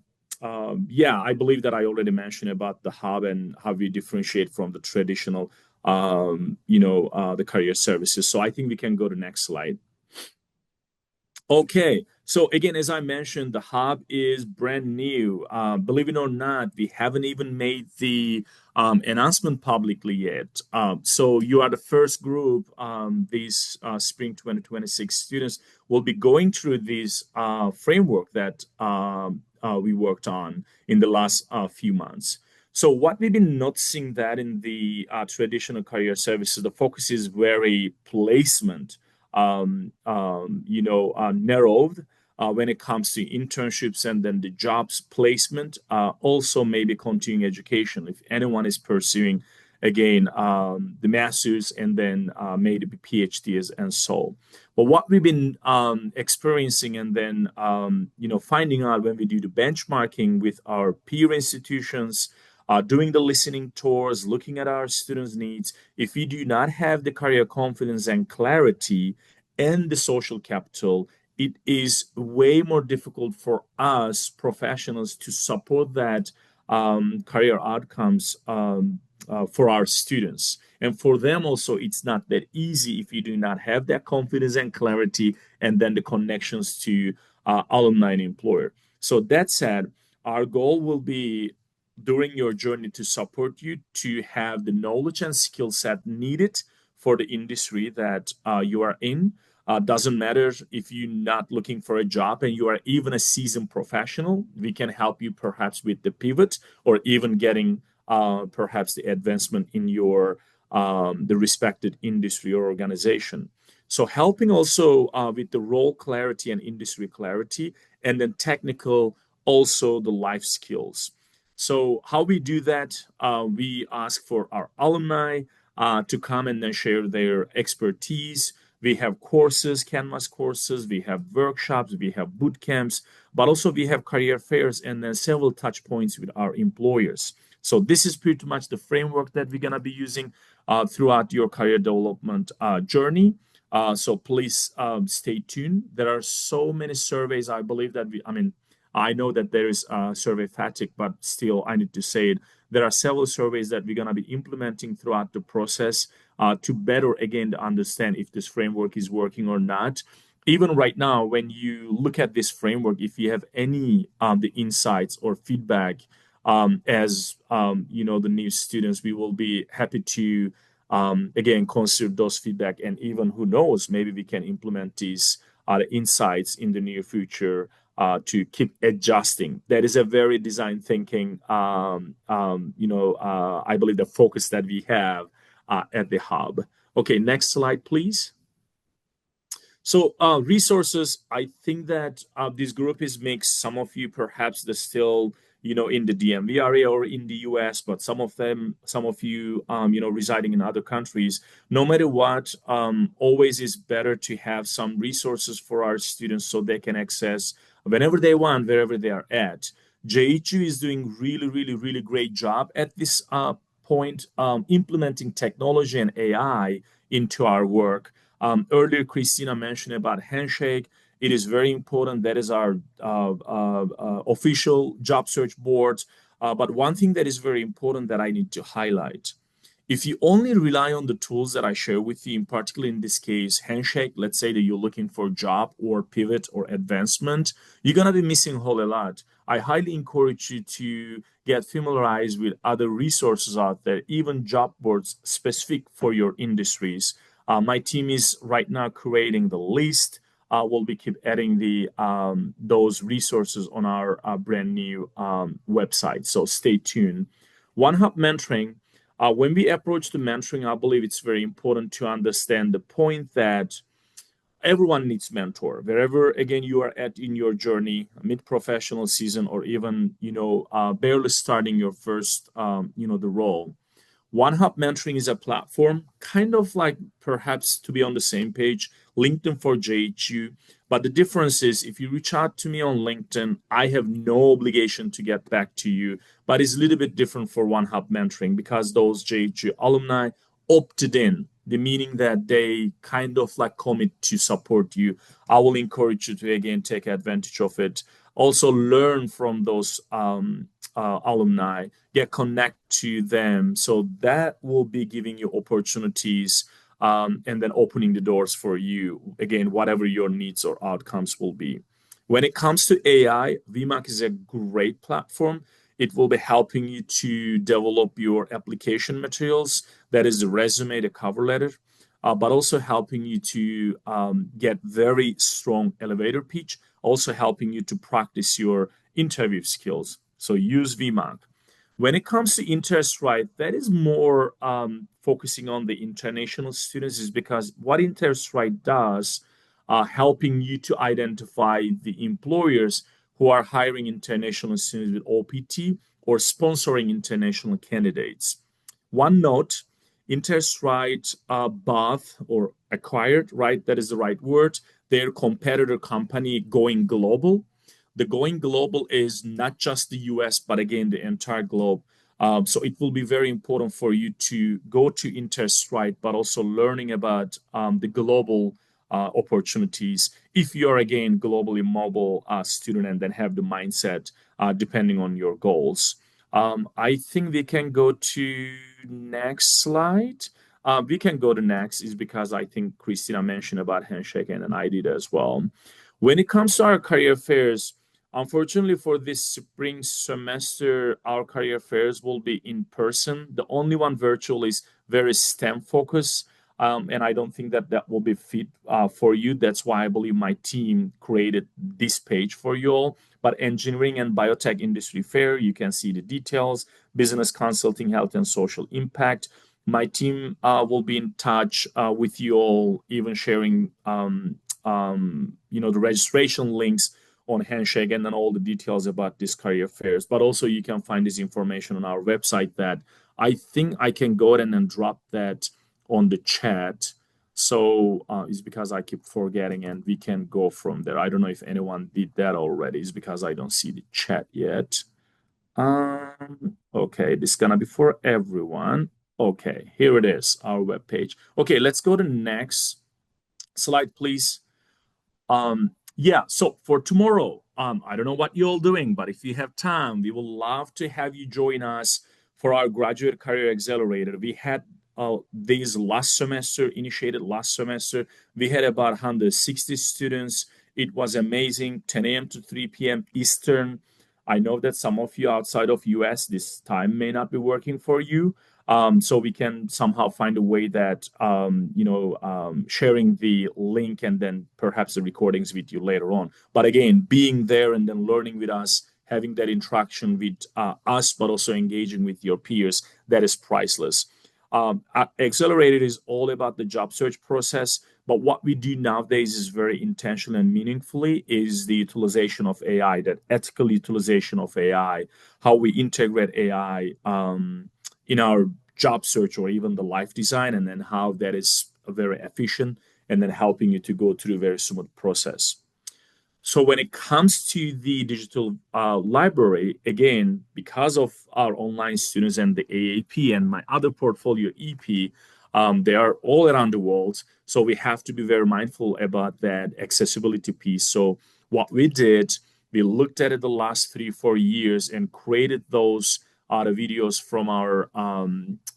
F: yeah, I believe that I already mentioned about the hub and how we differentiate from the traditional, the career services. So I think we can go to next slide. Okay, so again, as I mentioned, the hub is brand new. Believe it or not, we haven't even made the announcement publicly yet. So you are the first group. These spring 2026 students will be going through this framework that we worked on in the last few months. So what we've been noticing that in the traditional career services, the focus is very placement narrowed when it comes to internships and then the jobs placement. Also, maybe continuing education if anyone is pursuing again the masters and then maybe PhDs and so. But what we've been experiencing and then finding out when we do the benchmarking with our peer institutions. Doing the listening tours, looking at our students' needs. If we do not have the career confidence and clarity and the social capital, it is way more difficult for us professionals to support that career outcomes for our students. And for them also, it's not that easy if you do not have that confidence and clarity and then the connections to alumni and employer. So that said, our goal will be during your journey to support you to have the knowledge and skill set needed for the industry that you are in. Doesn't matter if you're not looking for a job and you are even a seasoned professional, we can help you perhaps with the pivot or even getting perhaps the advancement in your the respected industry or organization. So helping also with the role clarity and industry clarity, and then technical, also the life skills. So how we do that, we ask for our alumni to come and then share their expertise. We have courses, Canvas courses, we have workshops, we have boot camps, but also we have career fairs and then several touch points with our employers. So this is pretty much the framework that we're going to be using throughout your career development journey. So please stay tuned. There are so many surveys. I believe that I know that there is survey fatigue, but still I need to say it. There are several surveys that we're going to be implementing throughout the process to better, again, understand if this framework is working or not. Even right now, when you look at this framework, if you have any the insights or feedback as the new students, we will be happy to again consider those feedback, and even who knows, maybe we can implement these insights in the near future to keep adjusting. That is a very design thinking, I believe the focus that we have at the hub. Okay, next slide, please. So resources, I think that this group is mixed. Some of you perhaps they're still, in the DMV area or in the US, but some of you, residing in other countries. No matter what, always is better to have some resources for our students so they can access whenever they want, wherever they are at. JHU is doing really, really, really great job at this point, implementing technology and AI into our work. Earlier, Christina mentioned about Handshake. It is very important. That is our official job search board. But one thing that is very important that I need to highlight, if you only rely on the tools that I share with you, in particular in this case, Handshake, let's say that you're looking for a job or pivot or advancement, you're going to be missing a whole lot. I highly encourage you to get familiarized with other resources out there, even job boards specific for your industries. My team is right now creating the list. We'll be keep adding those resources on our brand new website. So stay tuned. One Hub Mentoring. When we approach the mentoring, I believe it's very important to understand the point that everyone needs mentor wherever again you are at in your journey, mid-professional season, or even barely starting your first the role. One Hub Mentoring is a platform, kind of like perhaps to be on the same page, LinkedIn for JHU. But the difference is if you reach out to me on LinkedIn, I have no obligation to get back to you. But it's a little bit different for One Hub Mentoring because those JHU alumni opted in, the meaning that they kind of like commit to support you. I will encourage you to again take advantage of it. Also learn from those alumni, get connect to them. So that will be giving you opportunities and then opening the doors for you, again, whatever your needs or outcomes will be. When it comes to AI, VMAC is a great platform. It will be helping you to develop your application materials, that is the resume, the cover letter, but also helping you to get very strong elevator pitch, also helping you to practice your interview skills. So use VMAC. When it comes to interest rate, that is more focusing on the international students, is because what interest rate does, helping you to identify the employers who are hiring international students with OPT or sponsoring international candidates. One note, interest rate bought or acquired, right? That is the right word. Their competitor company going global. The going global is not just the US, but again, the entire globe. So it will be very important for you to go to interest rate, but also learning about the global opportunities if you're again globally mobile student and then have the mindset depending on your goals. I think we can go to next slide. We can go to next is because I think Christina mentioned about Handshake and I did as well. When it comes to our career fairs, unfortunately for this spring semester, our career fairs will be in person. The only one virtual is very STEM focused. And I don't think that will be fit for you. That's why I believe my team created this page for you all. But engineering and biotech industry fair, you can see the details, business consulting, health and social impact. My team will be in touch with you all, even sharing the registration links on Handshake and then all the details about these career fairs. But also you can find this information on our website that I think I can go ahead and drop that on the chat. So it's because I keep forgetting and we can go from there. I don't know if anyone did that already. It's because I don't see the chat yet. Okay, this is gonna be for everyone. Okay, here it is, our webpage. Okay, let's go to next slide, please. Yeah, so for tomorrow, I don't know what you're all doing, but if you have time, we would love to have you join us for our Graduate Career Accelerator. We had these last semester, initiated last semester. We had about 160 students. It was amazing, 10 a.m. to 3 p.m. Eastern. I know that some of you outside of US, this time may not be working for you. So we can somehow find a way that, sharing the link and then perhaps the recordings with you later on. But again, being there and then learning with us, having that interaction with us, but also engaging with your peers, that is priceless. Accelerated is all about the job search process, But what we do nowadays is very intentional and meaningfully is the utilization of AI, that ethical utilization of AI, how we integrate AI in our job search or even the life design, and then how that is very efficient and then helping you to go through a very smooth process. So when it comes to the digital library, again, because of our online students and the AAP and my other portfolio EP, they are all around the world. So we have to be very mindful about that accessibility piece. So what we did, we looked at it the last 3-4 years and created those the videos from our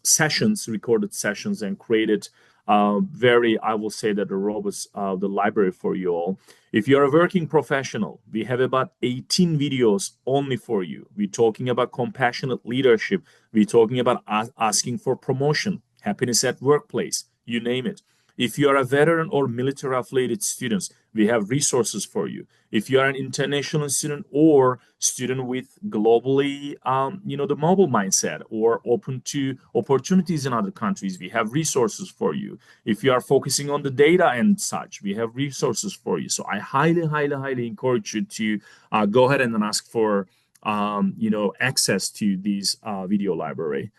F: sessions, recorded sessions, and created I will say that a robust the library for you all. If you're a working professional, we have about 18 videos only for you. We're talking about compassionate leadership. We're talking about asking for promotion, happiness at workplace, you name it. If you are a veteran or military affiliated students, we have resources for you. If you are an international student or student with globally, the mobile mindset or open to opportunities in other countries, we have resources for you. If you are focusing on the data and such, we have resources for you. So I highly, highly, highly encourage you to go ahead and ask for, access to these video library.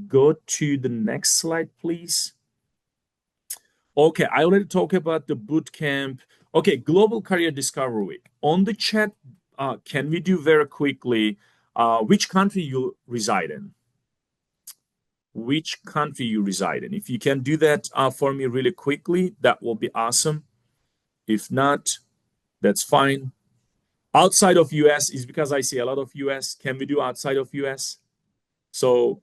F: Go to the next slide, please. Okay, I already talked about the boot camp. Okay, Global Career Discovery Week. On the chat, can we do very quickly which country you reside in? Which country you reside in? If you can do that for me really quickly, that will be awesome. If not, that's fine. Outside of US is because I see a lot of US. Can we do outside of US? So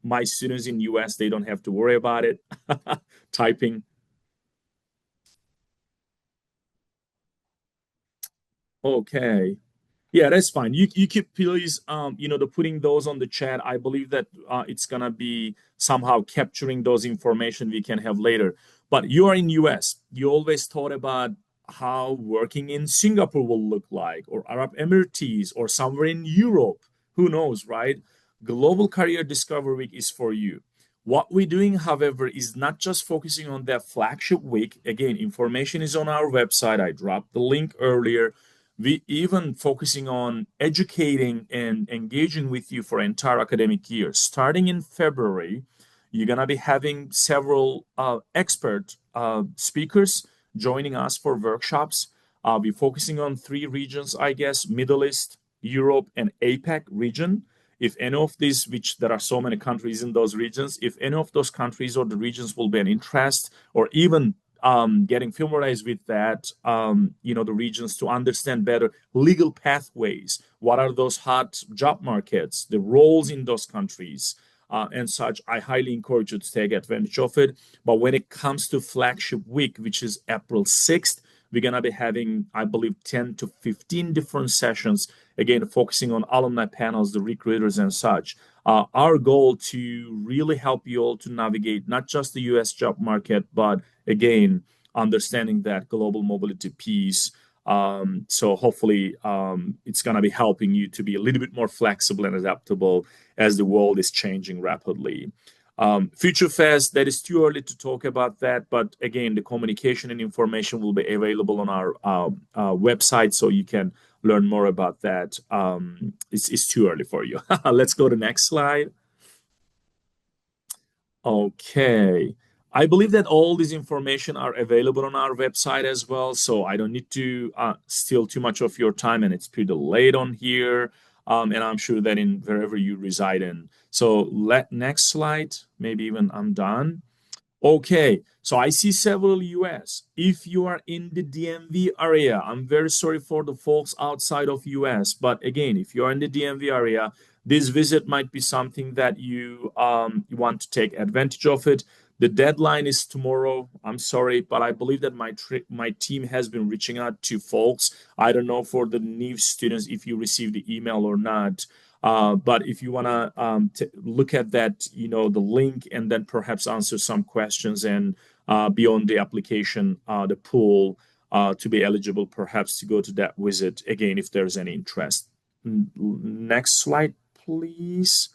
F: my students in US, they don't have to worry about it. Typing. Okay. Yeah, that's fine. You keep please the putting those on the chat. I believe that it's gonna be somehow capturing those information we can have later. But you are in US. You always thought about how working in Singapore will look like, or Arab Emirates, or somewhere in Europe. Who knows, right? Global Career Discovery Week is for you. What we're doing, however, is not just focusing on that flagship week. Again, information is on our website. I dropped the link earlier. We even focusing on educating and engaging with you for entire academic year. Starting in February, you're gonna be having several expert speakers joining us for workshops. We're focusing on 3 regions, I guess: Middle East, Europe, and APAC region. If any of these, which there are so many countries in those regions, if any of those countries or the regions will be an interest, or even getting familiarized with that, the regions, to understand better legal pathways. What are those hot job markets, the roles in those countries, and such? I highly encourage you to take advantage of it. But when it comes to flagship week, which is April 6th, we're going to be having, I believe, 10 to 15 different sessions, again, focusing on alumni panels, the recruiters, and such. Our goal to really help you all to navigate not just the US job market, but again, understanding that global mobility piece. So hopefully it's going to be helping you to be a little bit more flexible and adaptable as the world is changing rapidly. Future Fest, that is too early to talk about that, but again, the communication and information will be available on our website, so you can learn more about that. It's too early for you. Let's go to the next slide. Okay. I believe that all this information are available on our website as well, so I don't need to steal too much of your time, and it's pretty late on here, and I'm sure that in wherever you reside in. So next slide, maybe even I'm done. Okay, so I see several US. If you are in the DMV area, I'm very sorry for the folks outside of US, but again, if you are in the DMV area, this visit might be something that you want to take advantage of it. The deadline is tomorrow. I'm sorry, but I believe that my team has been reaching out to folks. I don't know for the new students if you received the email or not. But if you want to look at that, the link, and then perhaps answer some questions and be on the application, the pool, to be eligible, perhaps to go to that visit again if there's any interest. Next slide, please.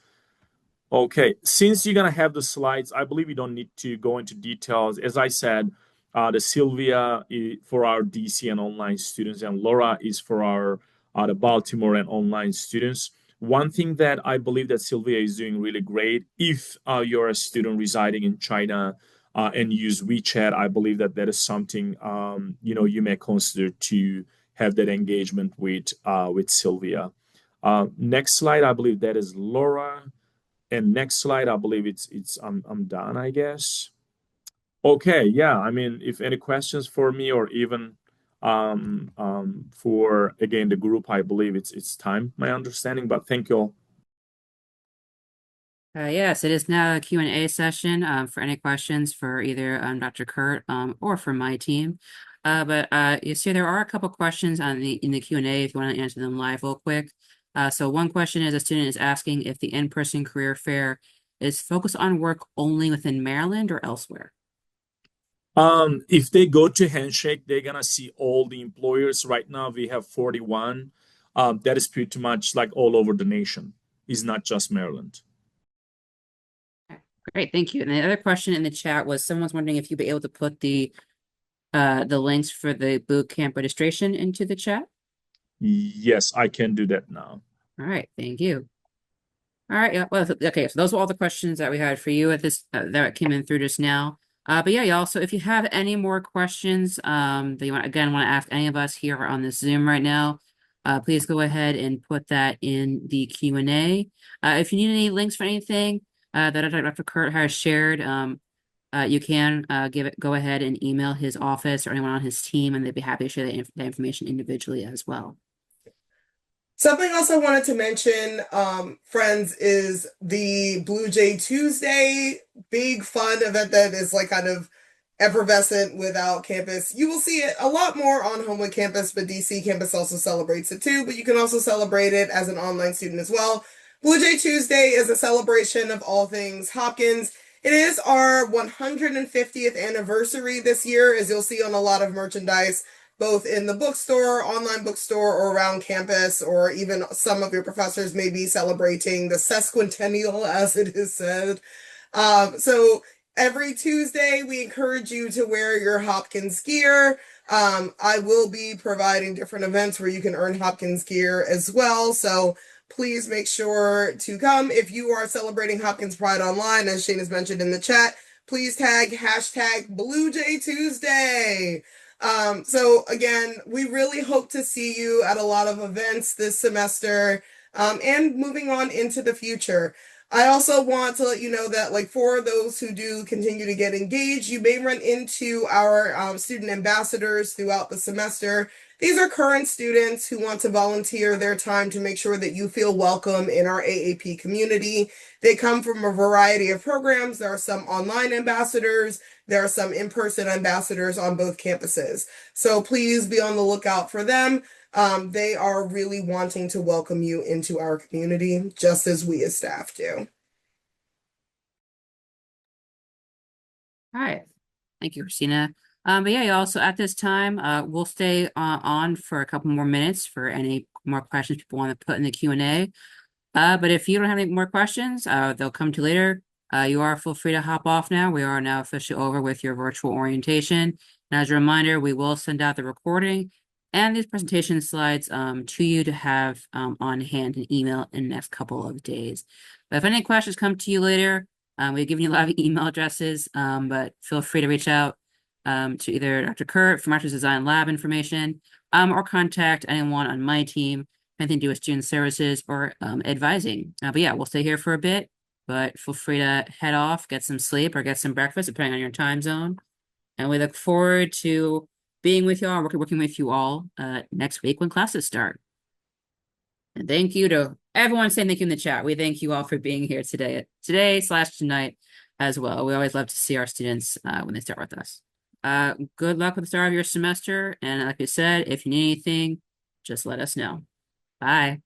F: Okay, since you're going to have the slides, I believe you don't need to go into details. As I said, The Sylvia for our DC and online students, and Laura is for our the Baltimore and online students. One thing that I believe that Sylvia is doing really great, if you're a student residing in China and use WeChat, I believe that that is something you may consider to have that engagement with Sylvia. Next slide, I believe that is Laura, and next slide, I believe it's I'm done, I guess. Okay, yeah. I mean, if any questions for me or even for again the group, I believe it's time, my understanding, but thank you all.
C: Yes, it is now a Q&A session for any questions for either Dr. Kurt or for my team. But you see there are a couple questions in the Q&A if you want to answer them live real quick. So one question is a student is asking if the in-person career fair is focused on work only within Maryland or elsewhere.
F: If they go to Handshake, they're gonna see all the employers. Right now, we have 41. That is pretty much like all over the nation. It's not just Maryland.
C: Great, thank you. And the other question in the chat was someone's wondering if you'd be able to put the links for the boot camp registration into the chat.
F: Yes, I can do that now.
C: All right, thank you. All right, yeah, well, okay, so those were all the questions that we had for you at this that came in through just now. But yeah, y'all, so if you have any more questions that you want to ask any of us here on this Zoom right now, please go ahead and put that in the Q&A. If you need any links for anything that Dr. Kurt has shared, you can go ahead and email his office or anyone on his team, and they'd be happy to share that information individually as well.
E: Something else I wanted to mention, friends, is the Blue Jay Tuesday big fun event that is like kind of effervescent without campus. You will see it a lot more on Homewood campus, but DC campus also celebrates it too, but you can also celebrate it as an online student as well. Blue Jay Tuesday is a celebration of all things Hopkins. It is our 150th anniversary this year, as you'll see on a lot of merchandise, both in the bookstore, online bookstore, or around campus, or even some of your professors may be celebrating the sesquicentennial, as it is said. So every Tuesday, we encourage you to wear your Hopkins gear. I will be providing different events where you can earn Hopkins gear as well. So please make sure to come. If you are celebrating Hopkins Pride online, as Shane has mentioned in the chat, please tag hashtag Blue Jay Tuesday. So again, we really hope to see you at a lot of events this semester, and moving on into the future. I also want to let you know that, like, for those who do continue to get engaged, you may run into our student ambassadors throughout the semester. These are current students who want to volunteer their time to make sure that you feel welcome in our AAP community. They come from a variety of programs. There are some online ambassadors. There are some in-person ambassadors on both campuses. So please be on the lookout for them. They are really wanting to welcome you into our community, just as we as staff do.
C: All right. Thank you, Christina. But yeah, y'all, so at this time, we'll stay on for a couple more minutes for any more questions people want to put in the Q&A. But if you don't have any more questions, they'll come to later. You are feel free to hop off now. We are now officially over with your virtual orientation. And as a reminder, we will send out the recording and these presentation slides to you to have on hand and email in the next couple of days. But if any questions come to you later, we've given you a lot of email addresses, but feel free to reach out to either Dr. Kurt for Master's Design Lab information or contact anyone on my team, anything to do with student services or advising. But yeah, we'll stay here for a bit, but feel free to head off, get some sleep or get some breakfast, depending on your time zone. And we look forward to being with you all, working with you all next week when classes start. And thank you to everyone saying thank you in the chat. We thank you all for being here today/tonight as well. We always love to see our students when they start with us. Good luck with the start of your semester. And like I said, if you need anything, just let us know. Bye.